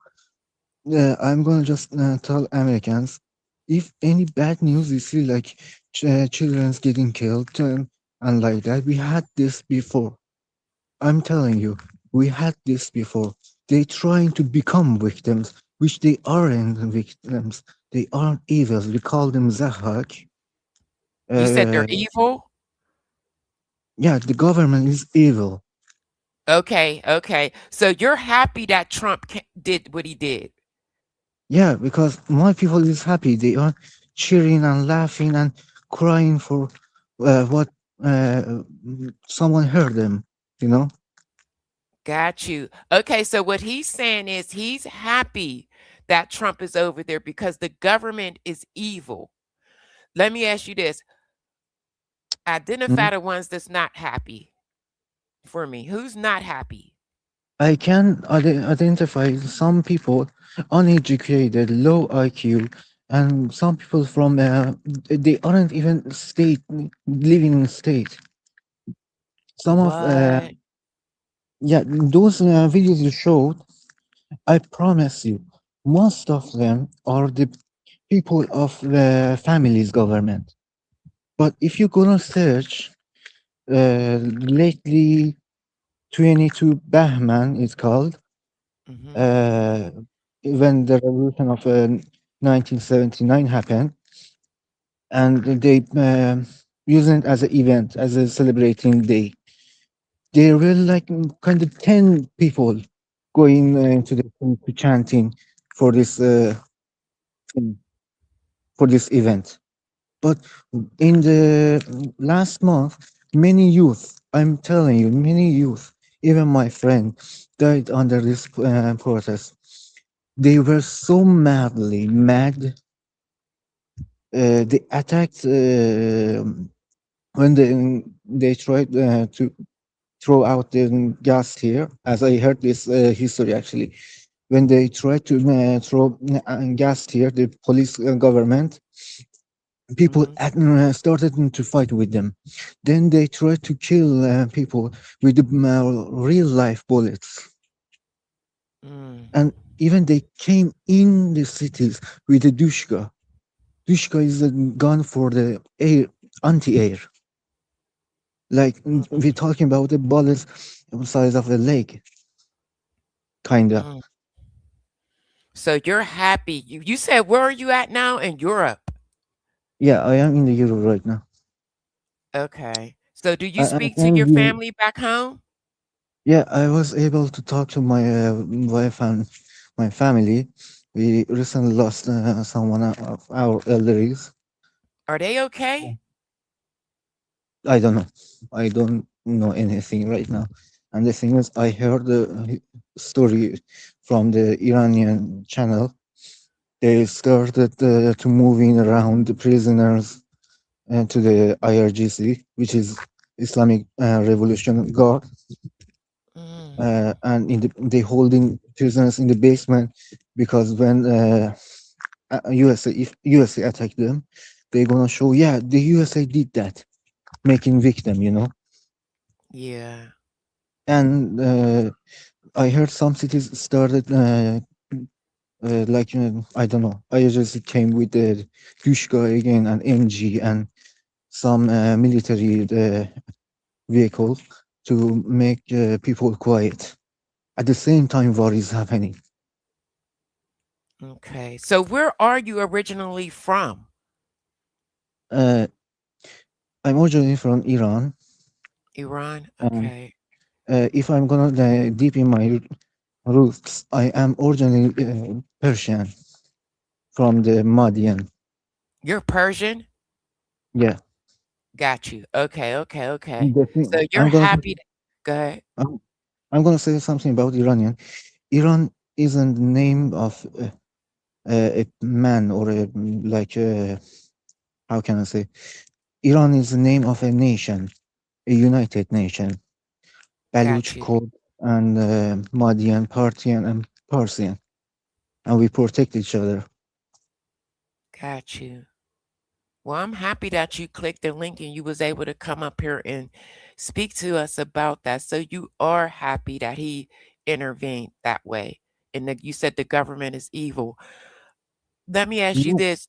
I'm gonna just tell Americans, if any bad news you see, like children's getting killed and like that, we had this before. I'm telling you, we had this before. They trying to become victims, which they aren't victims. They aren't evil. We call them Zahak. You said they're evil? Yeah, the government is evil. Okay. So you're happy that Trump did what he did? Yeah, because my people is happy. They are cheering and laughing and crying for what someone heard them, you know? Got you. Okay, so what he's saying is he's happy that Trump is over there because the government is evil. Let me ask you this. Identify the ones that's not happy for me. Who's not happy? I can identify some people uneducated, low IQ, and some people from they aren't even living in state. Some of yeah, those videos you showed, I promise you, most of them are the people of the family's government. But if you're gonna search, lately 22 Bahman is called, when the revolution of 1979 happened, and they using it as an event, as a celebrating day. There were like kind of 10 people going into the to chanting for this event. But in the last month, many youth, I'm telling you, many youth, even my friend, died under this protest. They were so madly mad. They attacked when they tried to throw out the gas here. As I heard this history actually, when they tried to throw gas here, the police government people started to fight with them. Then they tried to kill people with real life bullets. And even they came in the cities with the dushka. Dushka is a gun for the air, anti-air. Like we're talking about the bullets the size of a leg. Kinda. So you're happy. You said, where are you at now? In Europe? Yeah, I am in the Europe right now. Okay. So do you I speak to am your here. family back home? Yeah, I was able to talk to my wife and my family. We recently lost someone of our elders. Are they okay? I don't know. I don't know anything right now. And the thing is, I heard the story from the Iranian channel. They started to moving around the prisoners to the IRGC, which is Islamic Revolution Guard. And they holding prisoners in the basement because when if USA attack them, they're gonna show, yeah, the USA did that, making victim, you know. Yeah. And I heard some cities started like I don't know. I just came with the Dushka again and MG and some military vehicle to make people quiet. At the same time, war is happening. Okay. So where are you originally from? I'm originally from Iran. Iran? Okay. If I'm gonna deep in my roots, I am originally Persian from the Madian. You're Persian? Yeah. Got you. Okay, okay, okay. The thing, So you're happy. Go ahead. I'm gonna say something about Iranian. Iran isn't the name of a man or how can I say? Iran is the name of a nation, a united nation. Baluch, Got you. Kurd, and Madian, Parthian, and Persian, and we protect each other. Got you. Well, I'm happy that you clicked the link and you was able to come up here and speak to us about that. So you are happy that he intervened that way, and that you said the government is evil. Let me ask you this.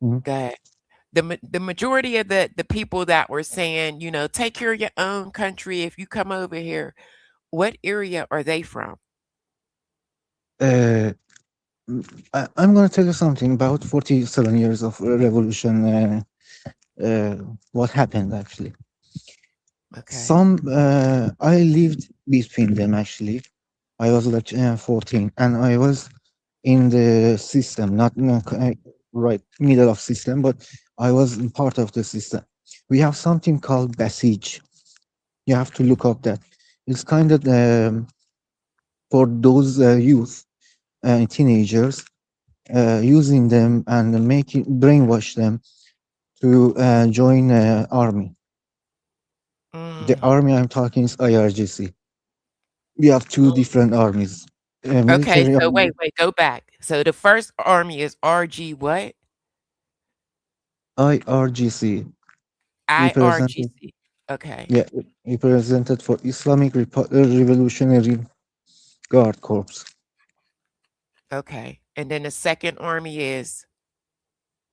Mhm. Go ahead. The majority of the people that were saying, take care of your own country if you come over here, what area are they from? I'm going to tell you something about 47 years of revolution. What happened actually? Okay. I lived between them actually. I was like 14, and I was in the system, not right middle of system, but I was part of the system. We have something called Basij. You have to look up that. It's kind of for those youth, teenagers, using them and brainwash them to join army. The army I'm talking is IRGC. We have two different armies. Okay, Military so army, wait, go back. So the first army is RG what? IRGC, represented, IRGC. Okay. yeah, represented for Islamic Revolutionary Guard Corps. Okay. And then the second army is?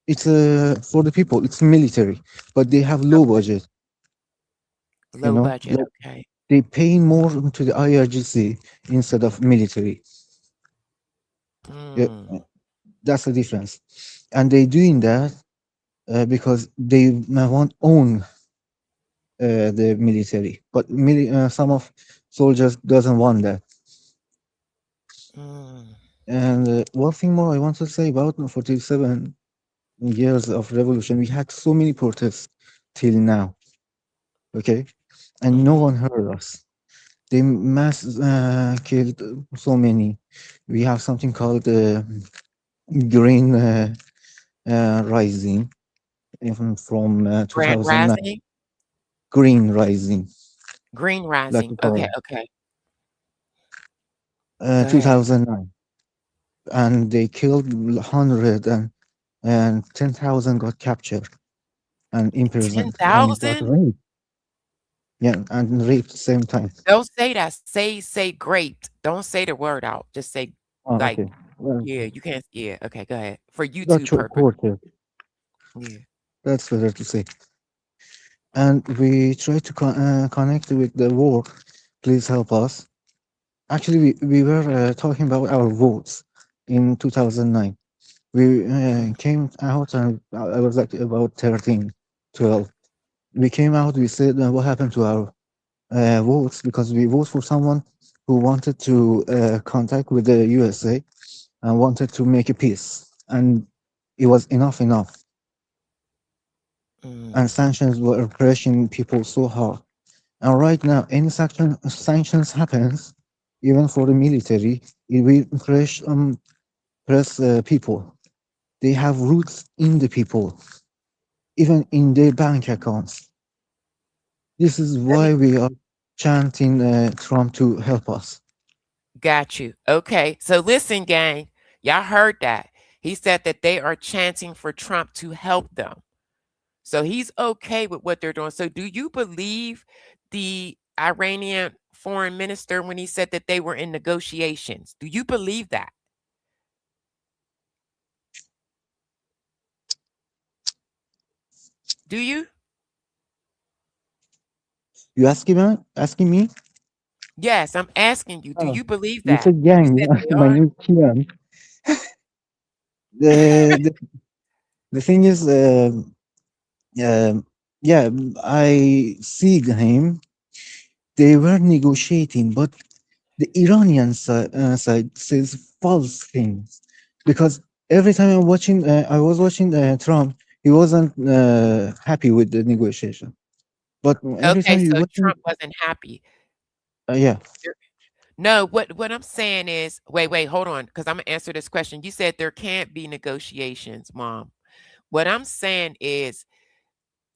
It's for the people. It's military, but they have low budget. Low budget. Okay. They pay more to the IRGC instead of military. Yeah, that's the difference. And they doing that because they want own the military, but some of soldiers doesn't want that. And one thing more I want to say about 47 years of revolution, we had so many protests till now, okay, and no one heard us. They mass killed so many. We have something called green rising from Grand 2009. Rising? Green rising. Green Like Rising. the color. Okay, okay. Go ahead. 2009. And they killed 100 and 10,000 got captured and imprisoned and got 10,000? raped. Yeah, and raped same time. Don't say that. Say great. Don't say the word out. Just say Oh, like, okay. Well, yeah, you can't. Yeah, okay, go ahead. For got YouTube your purpose. quarter. Yeah. That's better to say. And we try to connect with the war. Please help us. Actually, we were talking about our votes in 2009. We came out and I was like about 13, 12. We came out, we said what happened to our votes, because we voted for someone who wanted to contact with the USA and wanted to make a peace. And it was enough. And sanctions were pressuring people so hard. And right now, any sanctions happens, even for the military, it will press people. They have roots in the people, even in their bank accounts. This is why we are chanting Trump to help us. Got you. Okay. So listen, gang. Y'all heard that. He said that they are chanting for Trump to help them. So he's okay with what they're doing. So do you believe the Iranian foreign minister when he said that they were in negotiations? Do you believe that? Do you? You asking me? Yes, I'm asking you. Do you believe You that? said gang. You said they My are? name is Kian. The thing is, yeah, I see him. They were negotiating, but the Iranian side says false things, because every time I was watching Trump, he wasn't happy with the negotiation. But every Okay, time he so went, Trump wasn't happy. yeah, No, what I'm saying is, wait, hold on, because I'm gonna answer this question. You said there can't be negotiations, Mom. What I'm saying is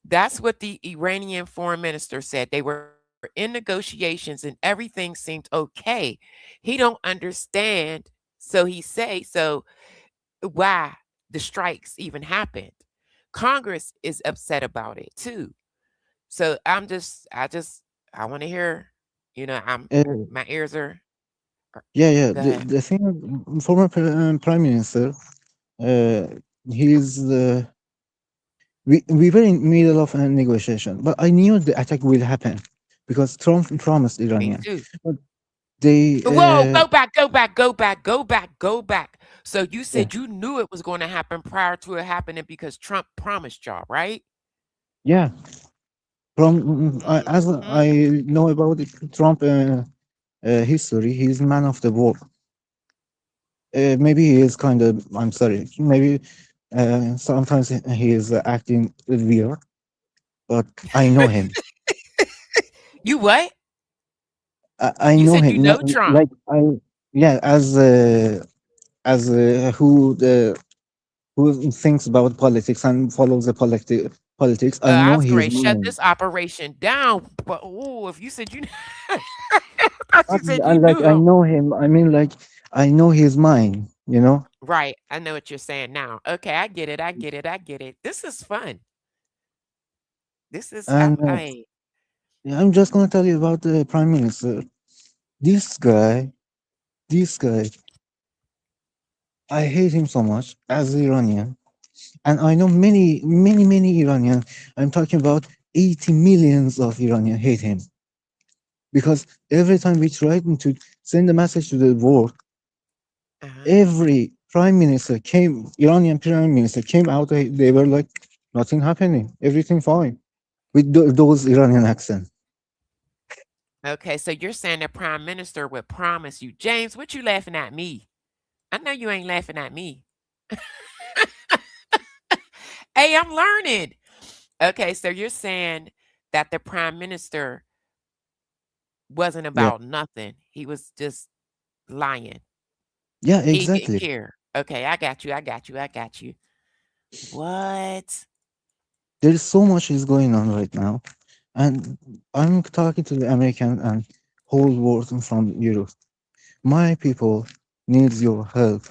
that's what the Iranian foreign minister said. They were in negotiations and everything seemed okay. He don't understand, so he say so why the strikes even happened. Congress is upset about it too. So I want to hear, uh, my ears are yeah. go The ahead. the thing, former prime minister, uh, he's we were in middle of a negotiation, but I knew the attack will happen because Trump promised Me Iranian. too. But they, Whoa, go back. So you yeah, said you knew it was going to happen prior to it happening because Trump promised y'all, right? yeah. As Mhm. I know about the Trump history, he's man of the world. Maybe he is kind of. I'm sorry. Maybe sometimes he is acting weird, but I know him. You what? I You know said you him. know Trump. Like yeah, as who thinks about politics and follows the politics. I know his Osprey, shut mind. this operation down. But if you said you I thought you said you Like knew I him. know him. I mean, like I know his mind. You know, Right. I know what you're saying now. Okay, I get it. I get it. I get it. This is fun. This is and yeah, I'm just gonna tell you about the prime minister. This guy, this guy, I hate him so much as Iranian, and I know many Iranian. I'm talking about 80 millions of Iranian hate him because every time we try to send a message to the world, every Iranian prime minister came out. They were like, nothing happening, everything fine with those Iranian accent. Okay, so you're saying the prime minister would promise you. James, what you laughing at me? I know you ain't laughing at me. Hey, I'm learning. Okay, so you're saying that the prime minister wasn't Yeah, about nothing. He was just lying. yeah, He didn't exactly. care. Okay, I got you. I got you. I got you. What? There is so much is going on right now, and I'm talking to the American and whole world from Europe. My people needs your help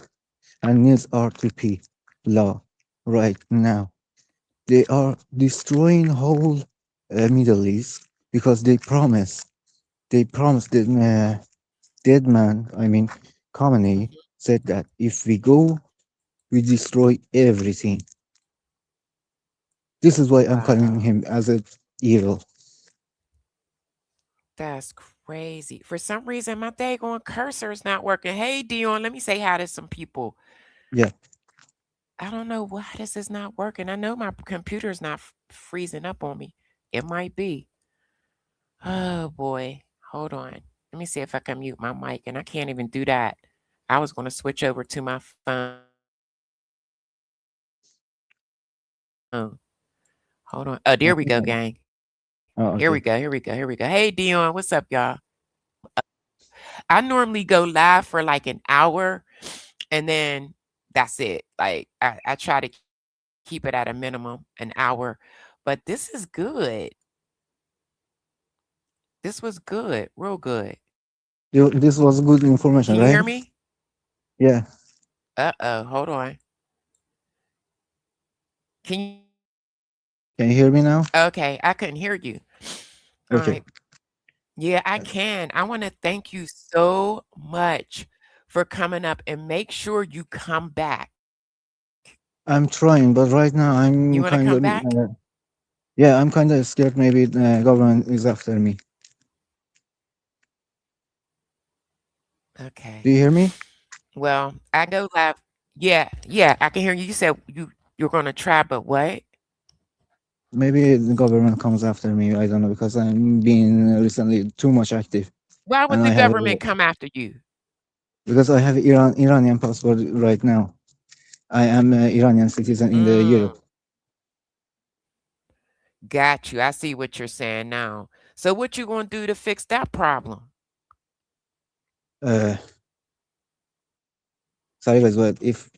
and needs R2P law right now. They are destroying whole Middle East because they promised the dead man, I mean Khamenei said that if we go, we destroy everything. This is why I'm calling Wow. him as a evil. That's crazy. For some reason, my daggone cursor is not working. Hey, Dion, let me say hi to some people. Yeah. I don't know why this is not working. I know my computer is not freezing up on me. It might be. Oh, boy. Hold on. Let me see if I can mute my mic, and I can't even do that. I was going to switch over to my phone. Hold on. Oh, there we go, gang. Oh, Here we okay. go. Here we go. Here we go. Hey, Dion, what's up, y'all? I normally go live for like an hour, and then that's it. Like I try to keep it at a minimum an hour, but this is good. This was good, real good. This was good information, Can you right? hear me? Yeah. Uh-oh, hold on. Can you? Can you hear me now? Okay, I couldn't hear you. All Okay. right. Yeah, I can. I want to thank you so much for coming up, and make sure you come back. I'm trying, but right now You I'm want to kind come of back? yeah, I'm kind of scared. Maybe the government is after me. Okay. Do you hear me? Well, I go live. Yeah, I can hear you. You said you're gonna try, but what? Maybe the government comes after me. I don't know because I'm being recently too much active, Why would and the I have government come after you? because I have Iranian passport right now. I am an Iranian citizen in the Mm. Europe. Got you. I see what you're saying now. So what you gonna do to fix that problem? Sorry guys, but if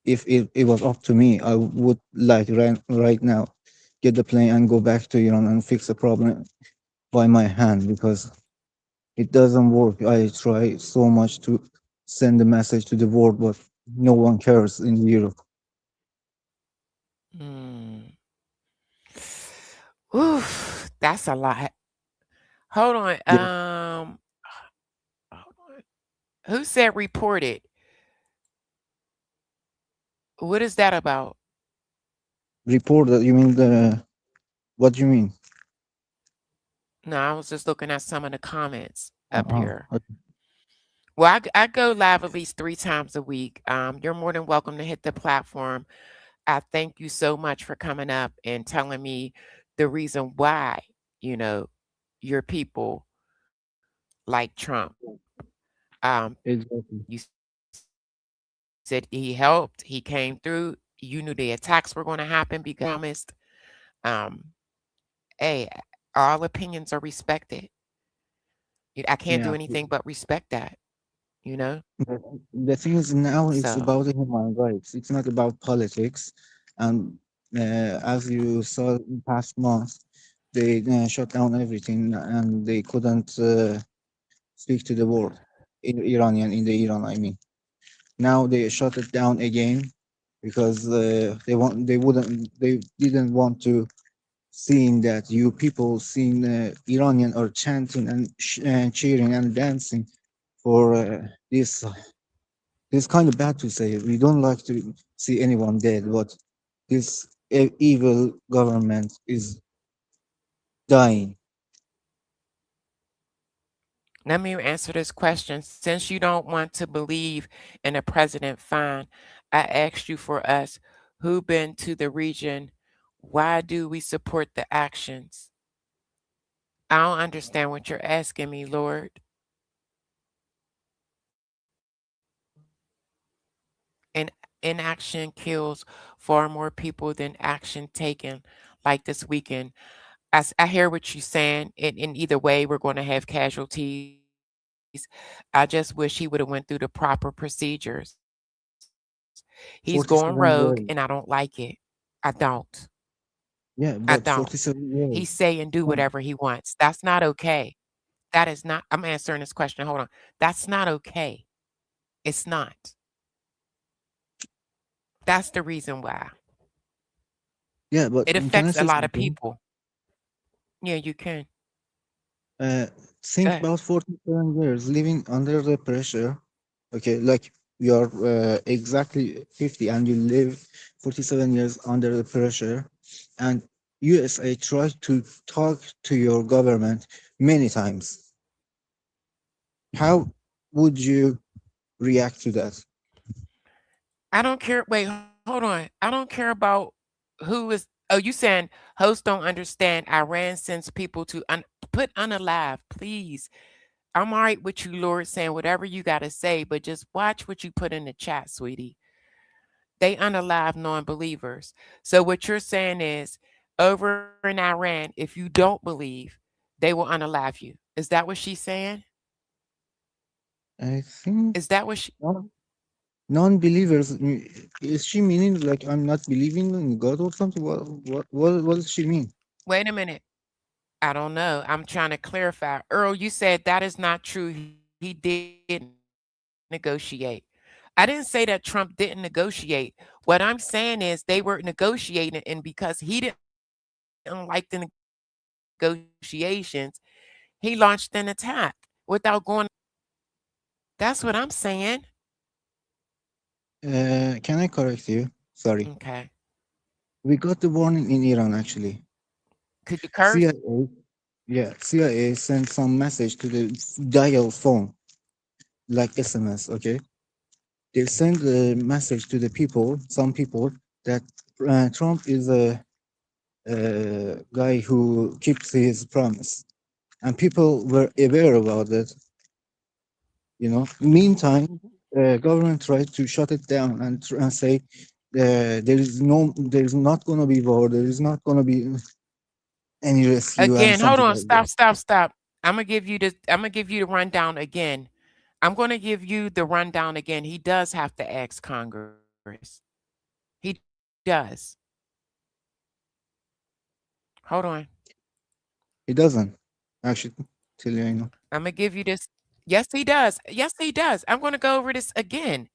it was up to me, I would like right now get the plane and go back to Iran and fix the problem by my hand, because it doesn't work. I try so much to send a message to the world, but no one cares in Europe. Oof, that's a lot. Hold on. Hold on. Who said reported? What is that about? Report that, you mean what do you mean? No, I was just looking at some of the comments up here. Okay. Well, I go live at least 3 times a week. You're more than welcome to hit the platform. I thank you so much for coming up and telling me the reason why, your people like Trump. Exactly. You said he helped, he came through. You knew the attacks were going to happen, be promised. Hey, all opinions are respected. I can't do Yeah. anything but respect that, The thing is, now it's So about human rights. It's not about politics. And as you saw in past months, they shut down everything and they couldn't speak to the world in Iran, I mean. Now they shut it down again because they didn't want to seeing that you people seeing Iranian are chanting and cheering and dancing for this. It's kind of bad to say. We don't like to see anyone dead, but this evil government is dying. let me answer this question. Since you don't want to believe in a president, fine. I asked you for us who been to the region. Why do we support the actions? I don't understand what you're asking me, Lord. And inaction kills far more people than action taken, like this weekend. I hear what you're saying. In either way, we're going to have casualties. I just wish he would have went through the proper procedures. He's going 47 rogue, years. and I don't like it. I don't. Yeah, I but don't. 47 years. He say and do whatever he wants. That's not okay. That is not. I'm answering this question. Hold on. That's not okay. It's not. That's the reason why. Yeah, but It can I affects a say lot of something? people. Yeah, you can. Think Good. about 47 years living under the pressure. Okay, like you're exactly 50 and you live 47 years under the pressure, and USA tried to talk to your government many times. How would you react to that? I don't care. Wait, hold on. I don't care about who is. Oh, you saying hosts don't understand Iran sends people to put unalive, please. I'm all right with you, Lord, saying whatever you got to say, but just watch what you put in the chat, sweetie. They unalive non-believers. So what you're saying is over in Iran, if you don't believe, they will unalive you. Is that what she's saying? I think Is that what she non-believers, is she meaning like I'm not believing in God or something? What does she mean? Wait a minute. I don't know. I'm trying to clarify. Earl, you said that is not true. He did negotiate. I didn't say that Trump didn't negotiate. What I'm saying is they were negotiating, and because he didn't like the negotiations, he launched an attack without going. That's what I'm saying. Can I correct you? Sorry. Okay. We got the warning in Iran actually. Could you curse? CIA sent some message to the dial phone, like SMS, okay? They send a message to the people, some people, that Trump is a guy who keeps his promise. And people were aware about it, Meantime, government tried to shut it down and say there is not going to be war, there is not going to be any rescue and Again, hold something on. like that. Stop. I'm gonna give you the rundown again. I'm gonna give you the rundown again. He does have to ask Congress. He does. Hold on. He doesn't. Actually, tell you, I know. I'm gonna give you this. Yes, he does. Yes, he does. I'm gonna go over this again.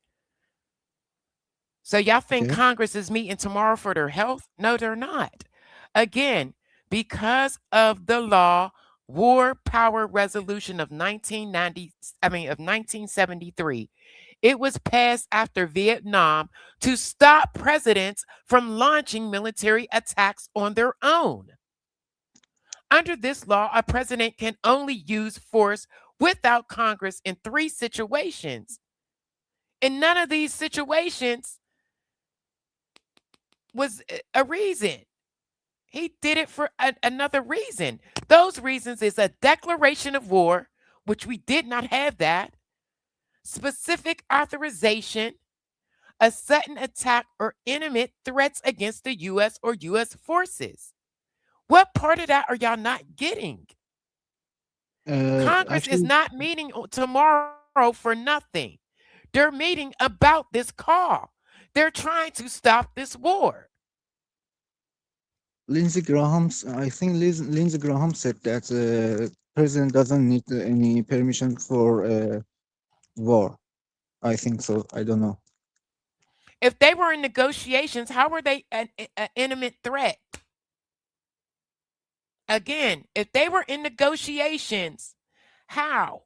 So y'all think Okay. Congress is meeting tomorrow for their health? No, they're not. Again, because of the law War Power Resolution of 1973. It was passed after Vietnam to stop presidents from launching military attacks on their own. Under this law, a president can only use force without Congress in 3 situations. In none of these situations was a reason. He did it for another reason. Those reasons is a declaration of war, which we did not have that, specific authorization, a sudden attack, or imminent threats against the U.S. or U.S. forces. What part of that are y'all not getting? Congress is not meeting tomorrow for nothing. They're meeting about this call. They're trying to stop this war. Lindsey Graham, I think Lindsey Graham said that president doesn't need any permission for war. I think so. I don't know. If they were in negotiations, how were they an imminent threat? Again, if they were in negotiations, how?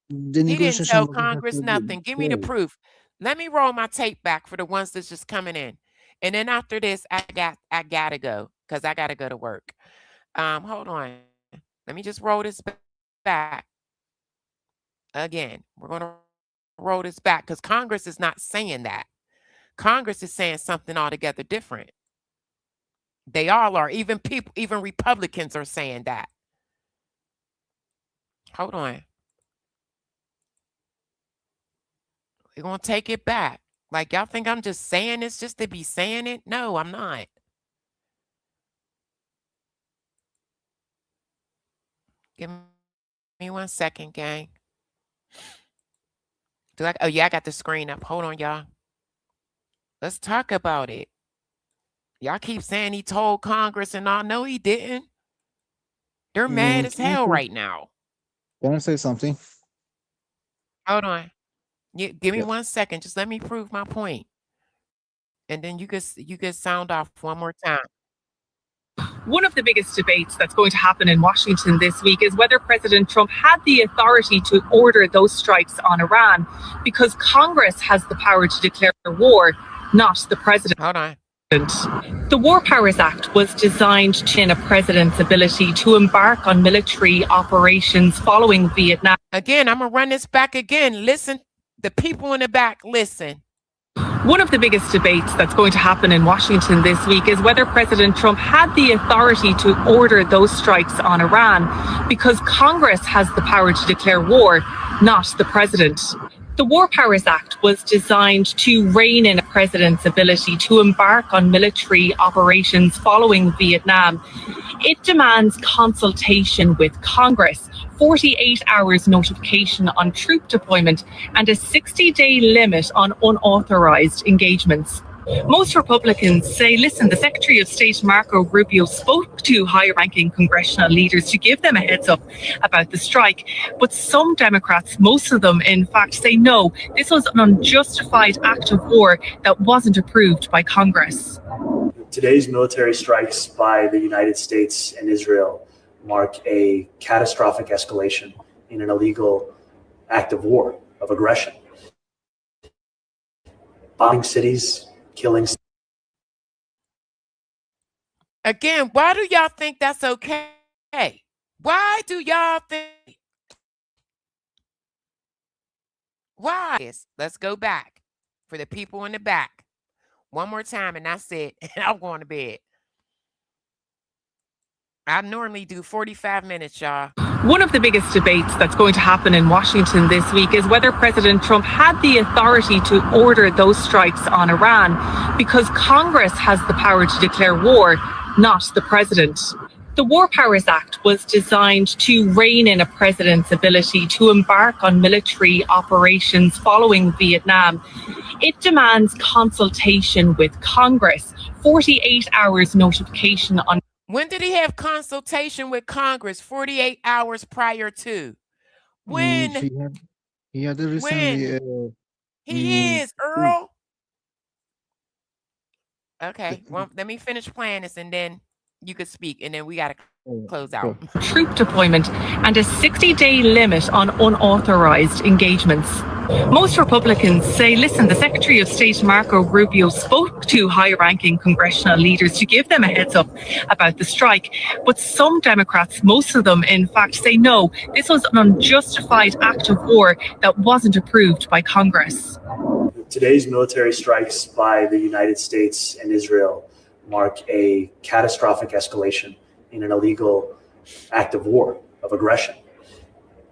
The He didn't tell negotiation Congress nothing. Give me the proof. Let me roll my tape back for the ones that's just coming in. And then after this, I gotta go because I gotta go to work. Hold on. Let me just roll this back. Again, we're gonna roll this back because Congress is not saying that. Congress is saying something altogether different. They all are. Even Republicans are saying that. Hold on. We're gonna take it back. Like, y'all think I'm just saying this just to be saying it? No, I'm not. Give me 1 second, gang. Oh, yeah, I got the screen up. Hold on, y'all. Let's talk about it. Y'all keep saying he told Congress and all. No, he didn't. They're mad as hell right now. Can I say something? Hold on. Give me 1 second. Just let me prove my point. And then you could sound off one more time. One of the biggest debates that's going to happen in Washington this week is whether President Trump had the authority to order those strikes on Iran, because Congress has the power to declare war, not the president. Hold on. The War Powers Act was designed to limit a president's ability to embark on military operations following Vietnam. Again, I'm going to run this back again. Listen, the people in the back, listen. One of the biggest debates that's going to happen in Washington this week is whether President Trump had the authority to order those strikes on Iran, because Congress has the power to declare war, not the president. The War Powers Act was designed to rein in a president's ability to embark on military operations following Vietnam. It demands consultation with Congress, 48 hours notification on troop deployment, and a 60-day limit on unauthorized engagements. Most Republicans say, listen, the Secretary of State, Marco Rubio, spoke to high-ranking congressional leaders to give them a heads up about the strike. But some Democrats, most of them, in fact, say no, this was an unjustified act of war that wasn't approved by Congress. Today's military strikes by the United States and Israel mark a catastrophic escalation in an illegal act of war, of aggression. Bombing cities, killing. Again, why do y'all think that's okay? Why do y'all think? Why? Let's go back for the people in the back. One more time, and that's it. And I'm going to bed. I normally do 45 minutes, y'all. One of the biggest debates that's going to happen in Washington this week is whether President Trump had the authority to order those strikes on Iran, because Congress has the power to declare war, not the president. The War Powers Act was designed to rein in a president's ability to embark on military operations following Vietnam. It demands consultation with Congress, 48 hours notification on. When did he have consultation with Congress? 48 hours prior to. When? He had recently. He is, Earl. Okay, well, let me finish playing this and then you could speak, and then we got to close out. Troop deployment and a 60-day limit on unauthorized engagements. Most Republicans say, listen, the Secretary of State Marco Rubio spoke to high-ranking congressional leaders to give them a heads up about the strike. But some Democrats, most of them, in fact, say no, this was an unjustified act of war that wasn't approved by Congress. Today's military strikes by the United States and Israel mark a catastrophic escalation in an illegal act of war, of aggression.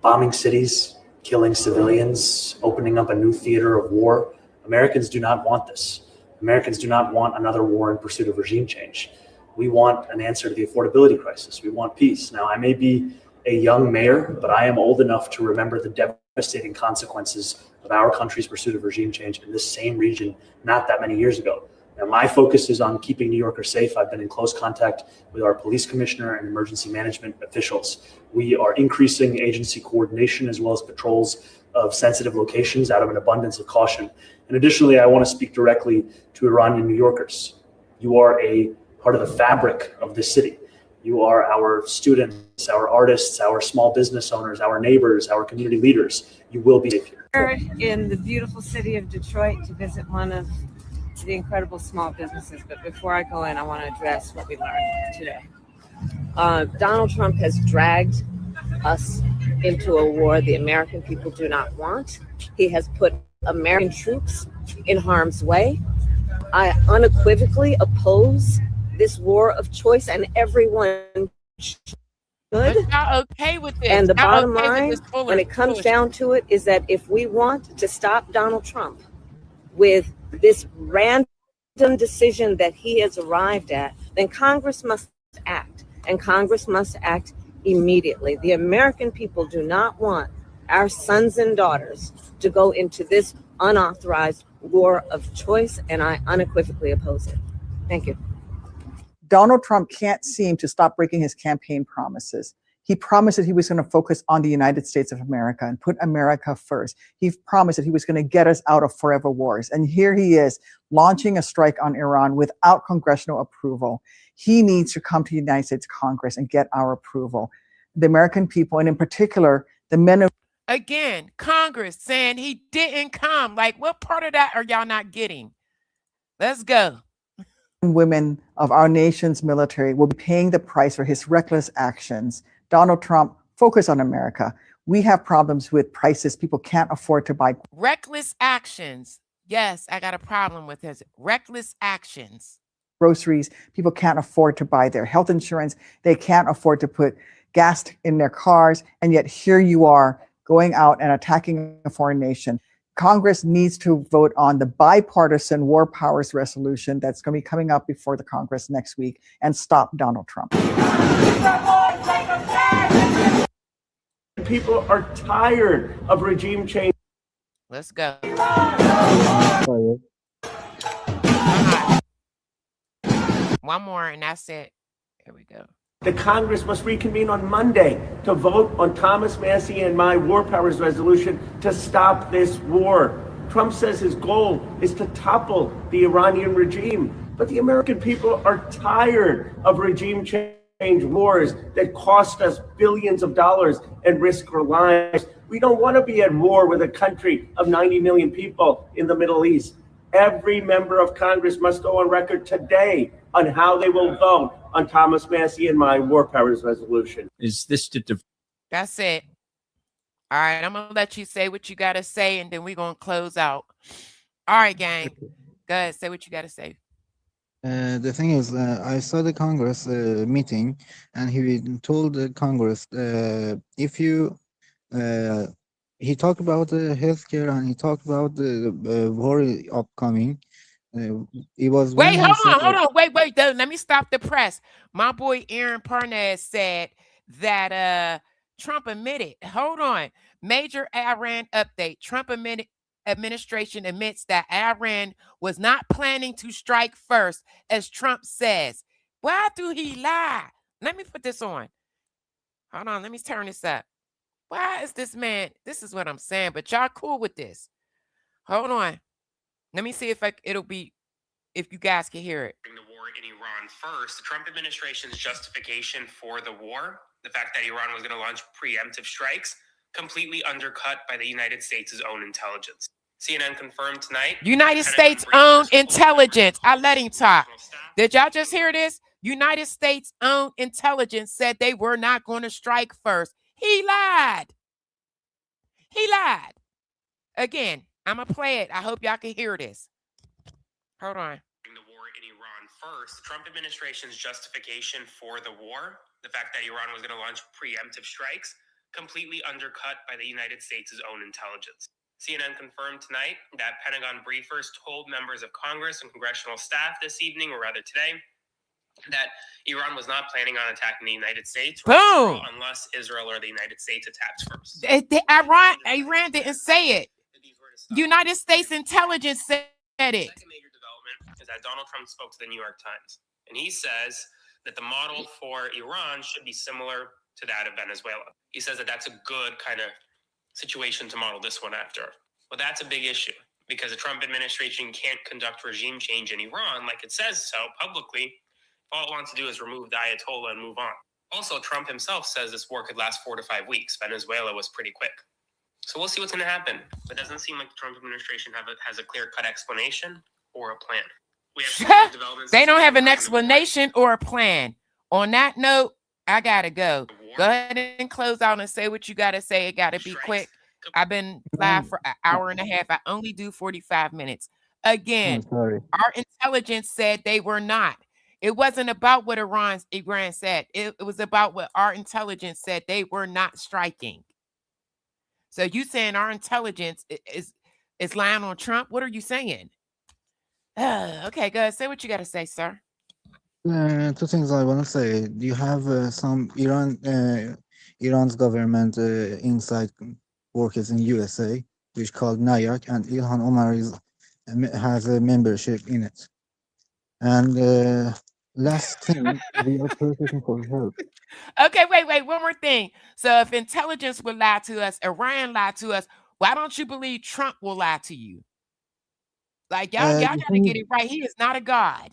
Bombing cities, killing civilians, opening up a new theater of war. Americans do not want this. Americans do not want another war in pursuit of regime change. We want an answer to the affordability crisis. We want peace. Now, I may be a young mayor, but I am old enough to remember the devastating consequences of our country's pursuit of regime change in this same region not that many years ago. Now, my focus is on keeping New Yorkers safe. I've been in close contact with our police commissioner and emergency management officials. We are increasing agency coordination as well as patrols of sensitive locations out of an abundance of caution. And additionally, I want to speak directly to Iranian New Yorkers. You are a part of the fabric of this city. You are our students, our artists, our small business owners, our neighbors, our community leaders. You will be safe here. In the beautiful city of Detroit to visit one of the incredible small businesses. But before I go in, I want to address what we learned today. Donald Trump has dragged us into a war the American people do not want. He has put American troops in harm's way. I unequivocally oppose this war of choice, and everyone should. Y'all okay with this? And the Y'all bottom okay line, with this when it comes down to it, is that if we want to stop Donald Trump with this random decision that he has arrived at, then Congress must act, and Congress must act immediately. The American people do not want our sons and daughters to go into this unauthorized war of choice, and I unequivocally oppose it. Thank you. Donald Trump can't seem to stop breaking his campaign promises. He promised that he was going to focus on the United States of America and put America first. He promised that he was going to get us out of forever wars. And here he is launching a strike on Iran without congressional approval. He needs to come to the United States Congress and get our approval. The American people, and in particular, the men of Again, Congress saying he didn't come. Like, what part of that are y'all not getting? Let's go. women of our nation's military will be paying the price for his reckless actions. Donald Trump, focus on America. We have problems with prices. People can't afford to buy. Reckless actions. Yes, I got a problem with his reckless actions. Groceries. People can't afford to buy their health insurance. They can't afford to put gas in their cars. And yet here you are going out and attacking a foreign nation. Congress needs to vote on the bipartisan War Powers resolution that's going to be coming up before the Congress next week and stop Donald Trump. People are tired of regime change. Let's go. One more and that's it. Here we go. The Congress must reconvene on Monday to vote on Thomas Massie and my War Powers resolution to stop this war. Trump says his goal is to topple the Iranian regime, but the American people are tired of regime change wars that cost us billions of dollars and risk our lives. We don't want to be at war with a country of 90 million people in the Middle East. Every member of Congress must go on record today on how they will vote on Thomas Massie and my War Powers resolution. Is this to That's it. All right, I'm gonna let you say what you gotta say, and then we're gonna close out. All right, gang. Go ahead, say what you gotta say. The thing is, I saw the Congress meeting, and he told the Congress if you. He talked about the healthcare, and he talked about the war upcoming. It was Wait, when he said, hold on. Wait. Let me stop the press. My boy Aaron Parnas said that Trump admitted. Hold on. Major Iran update. Trump administration admits that Iran was not planning to strike first, as Trump says. Why do he lie? Let me put this on. Hold on. Let me turn this up. Why is this man? This is what I'm saying, but y'all cool with this. Hold on. Let me see if it'll be, if you guys can hear it. The war in Iran first, the Trump administration's justification for the war, the fact that Iran was going to launch preemptive strikes, completely undercut by the United States' own intelligence. CNN confirmed tonight. United States own intelligence. I let him talk. Did y'all just hear this? United States own intelligence said they were not going to strike first. He lied. He lied. Again, I'm going to play it. I hope y'all can hear this. Hold on. The war in Iran first, the Trump administration's justification for the war, the fact that Iran was going to launch preemptive strikes, completely undercut by the United States' own intelligence. CNN confirmed tonight that Pentagon briefers told members of Congress and congressional staff this evening, or rather today, that Iran was not planning on attacking the United States unless Israel or the United States attacks first. Iran didn't say it. United States intelligence said it. Is that Donald Trump spoke to the New York Times, and he says that the model for Iran should be similar to that of Venezuela. He says that that's a good kind of situation to model this one after. Well, that's a big issue because the Trump administration can't conduct regime change in Iran like it says so publicly. All it wants to do is remove the Ayatollah and move on. Also, Trump himself says this war could last 4 to 5 weeks. Venezuela was pretty quick. So we'll see what's going to happen. It doesn't seem like the Trump administration has a clear-cut explanation or a plan. We have developments. They don't have an explanation or a plan. On that note, I got to go. Go ahead and close out and say what you got to say. It got to be quick. I've been live for an hour and a half. I only do 45 minutes. Again, our intelligence said they were not. It wasn't about what Iran said. It was about what our intelligence said. They were not striking. So you saying our intelligence is lying on Trump? What are you saying? Okay, go ahead. Say what you got to say, sir. Two things I want to say. You have some Iran's government inside workers in USA, which called NIAC, and Ilhan Omar has a membership in it. And last thing, we are protesting for help. Okay, wait. One more thing. So if intelligence will lie to us, Iran lied to us, why don't you believe Trump will lie to you? Like y'all got to get it right. He is not a god.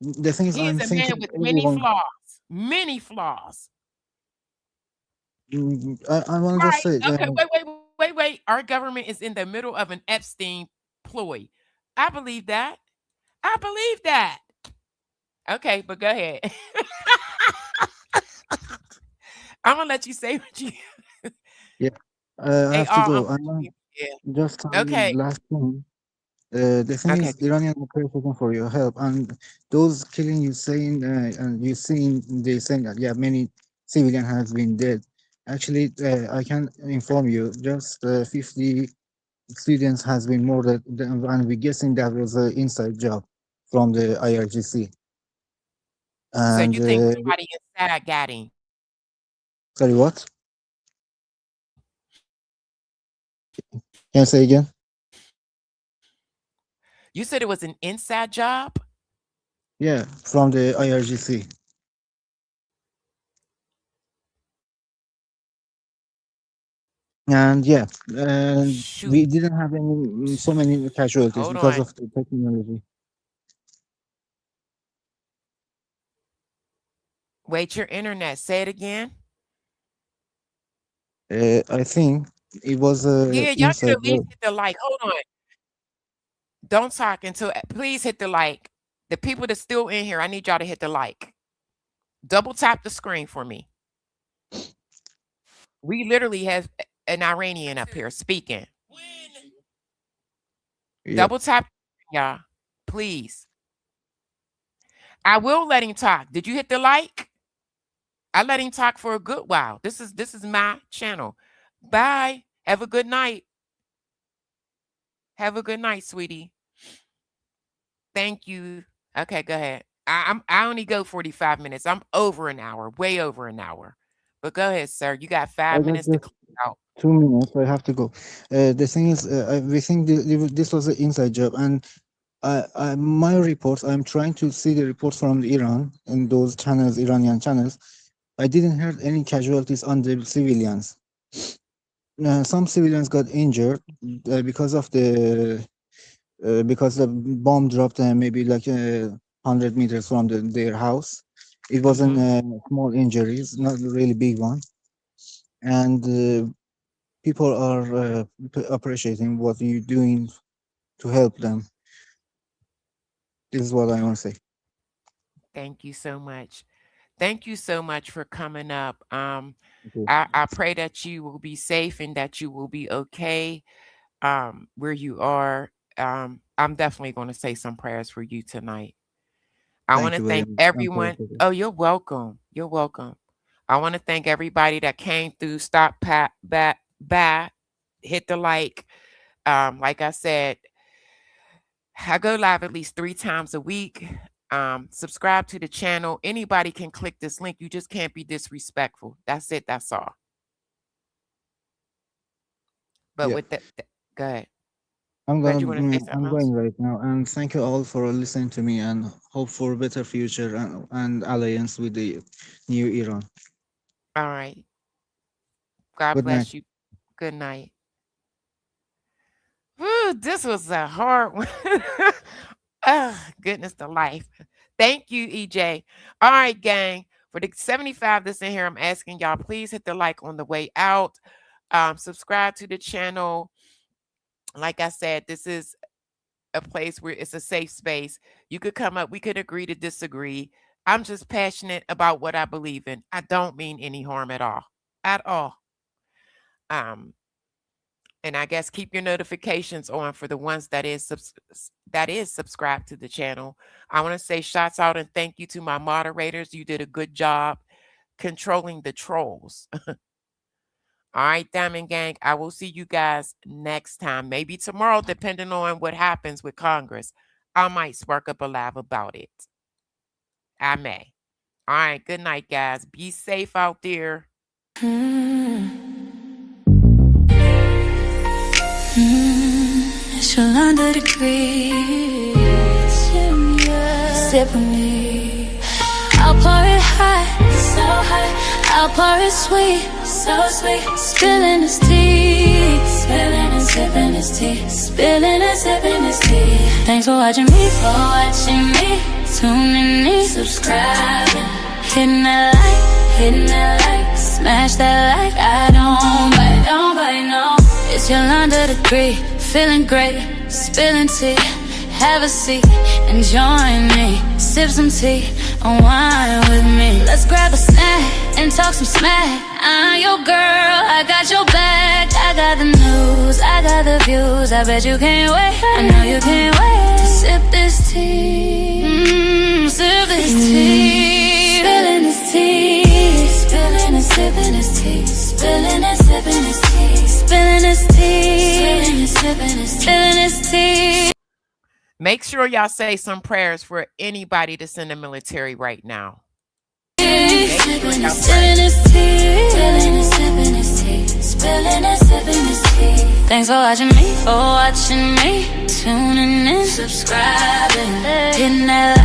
The thing is, he is a man with many flaws. I want to just say. Okay, wait. Our government is in the middle of an Epstein ploy. I believe that. Okay, but go ahead. I'm gonna let you say what you. Yeah, I have to go. Just last thing. The thing is, Iranians are protesting for your help, and those killing you saying, and you seeing they saying that many civilian has been dead. Actually, I can inform you, just 50 students has been murdered, and we're guessing that was an inside job from the IRGC. And, so you think somebody inside got him? Sorry, what? Can you say again? You said it was an inside job? Yeah, from the IRGC. And we didn't have so many casualties because of the technology. Wait, your internet. Say it again. I think it was y'all should at least hit the like. Hold on. Don't talk until please hit the like. The people that's still in here, I need y'all to hit the like. Double tap the screen for me. We literally have an Iranian up here speaking. Double tap, y'all, please. I will let him talk. Did you hit the like? I let him talk for a good while. This is my channel. Bye. Have a good night. Have a good night, sweetie. Thank you. Okay, go ahead. I only go 45 minutes. I'm over an hour, way over an hour. But go ahead, sir. You got 5 got minutes to just clear out. 2 minutes. I have to go. The thing is, we think this was an inside job, and my reports. I'm trying to see the reports from Iran and those channels, Iranian channels. I didn't hear any casualties on the civilians. Some civilians got injured because of because the bomb dropped maybe like 100 meters from their house. It wasn't small injuries, not really big one. And people are appreciating what you're doing to help them. This is what I want to say. Thank you so much. Thank you so much for coming up. Okay. I pray that you will be safe and that you will be okay where you are. I'm definitely going to say some prayers for you tonight. I want Thank to you very thank much. everyone. Oh, you're welcome. You're welcome. I want to thank everybody that came through, stop, back, hit the like. Like I said, I go live at least 3 times a week. Subscribe to the channel. Anybody can click this link. You just can't be disrespectful. That's it. That's all. But Yeah. with that, go ahead. I'm But you want to say something I'm else? going right now, and thank you all for listening to me, and hope for a better future and alliance with the new Iran. All right. God Good night. bless you. Good night. Whew, this was a hard one. Oh, goodness to life. Thank you, EJ. All right, gang. For the 75 that's in here, I'm asking y'all, please hit the like on the way out. Subscribe to the channel. Like I said, this is a place where it's a safe space. You could come up. We could agree to disagree. I'm just passionate about what I believe in. I don't mean any harm at all. At all. And I guess keep your notifications on for the ones that is subscribed to the channel. I want to say shouts out and thank you to my moderators. You did a good job controlling the trolls. All right, Diamond Gang, I will see you guys next time. Maybe tomorrow, depending on what happens with Congress. I might spark up a live about it. I may. All right, good night, guys. Be safe out there. It's under the breeze. Sip with me. I'll pour it hot, so hot. I'll pour it sweet, so sweet. Spilling this tea, spilling and sipping this tea, spilling and sipping this tea. Thanks for watching me, tuning in, subscribing, hitting that like, smash that like. I don't bite, no. It's Yolanda the Greek, feeling great, spilling tea. Have a seat and join me. Sip some tea, unwind with me. Let's grab a snack and talk some smack. I'm your girl, I got your back. I got the news, I got the views. I bet you can't wait, I know you can't wait to sip this tea. Sip this tea. Spilling this tea. Spilling and sipping this tea. Spilling and sipping this tea. Spilling this tea. Spilling and sipping this tea. Spilling this tea. Make sure y'all say some prayers for anybody that's in the military right now. Thanks for watching me, tuning in, subscribing, hitting that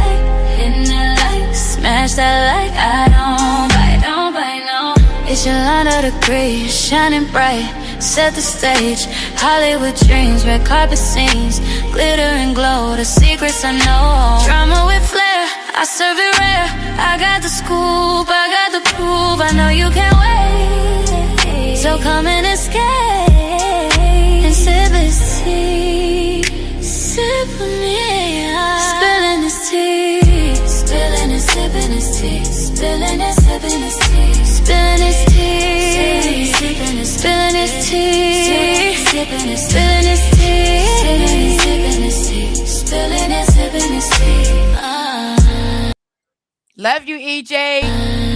like, smash that like. I don't bite, no. It's Yolanda the Great, shining bright. Set the stage, Hollywood dreams, red carpet scenes, glitter and glow, the secrets I know. Drama with flair, I serve it rare. I got the scoop, I got the proof. I know you can't wait, so come and escape and sip this tea. Sip with me, spilling this tea, spilling and sipping this tea, spilling and sipping this tea, spilling this tea, spilling this tea, spilling this tea, spilling this tea, spilling and sipping this tea. Love you, EJ.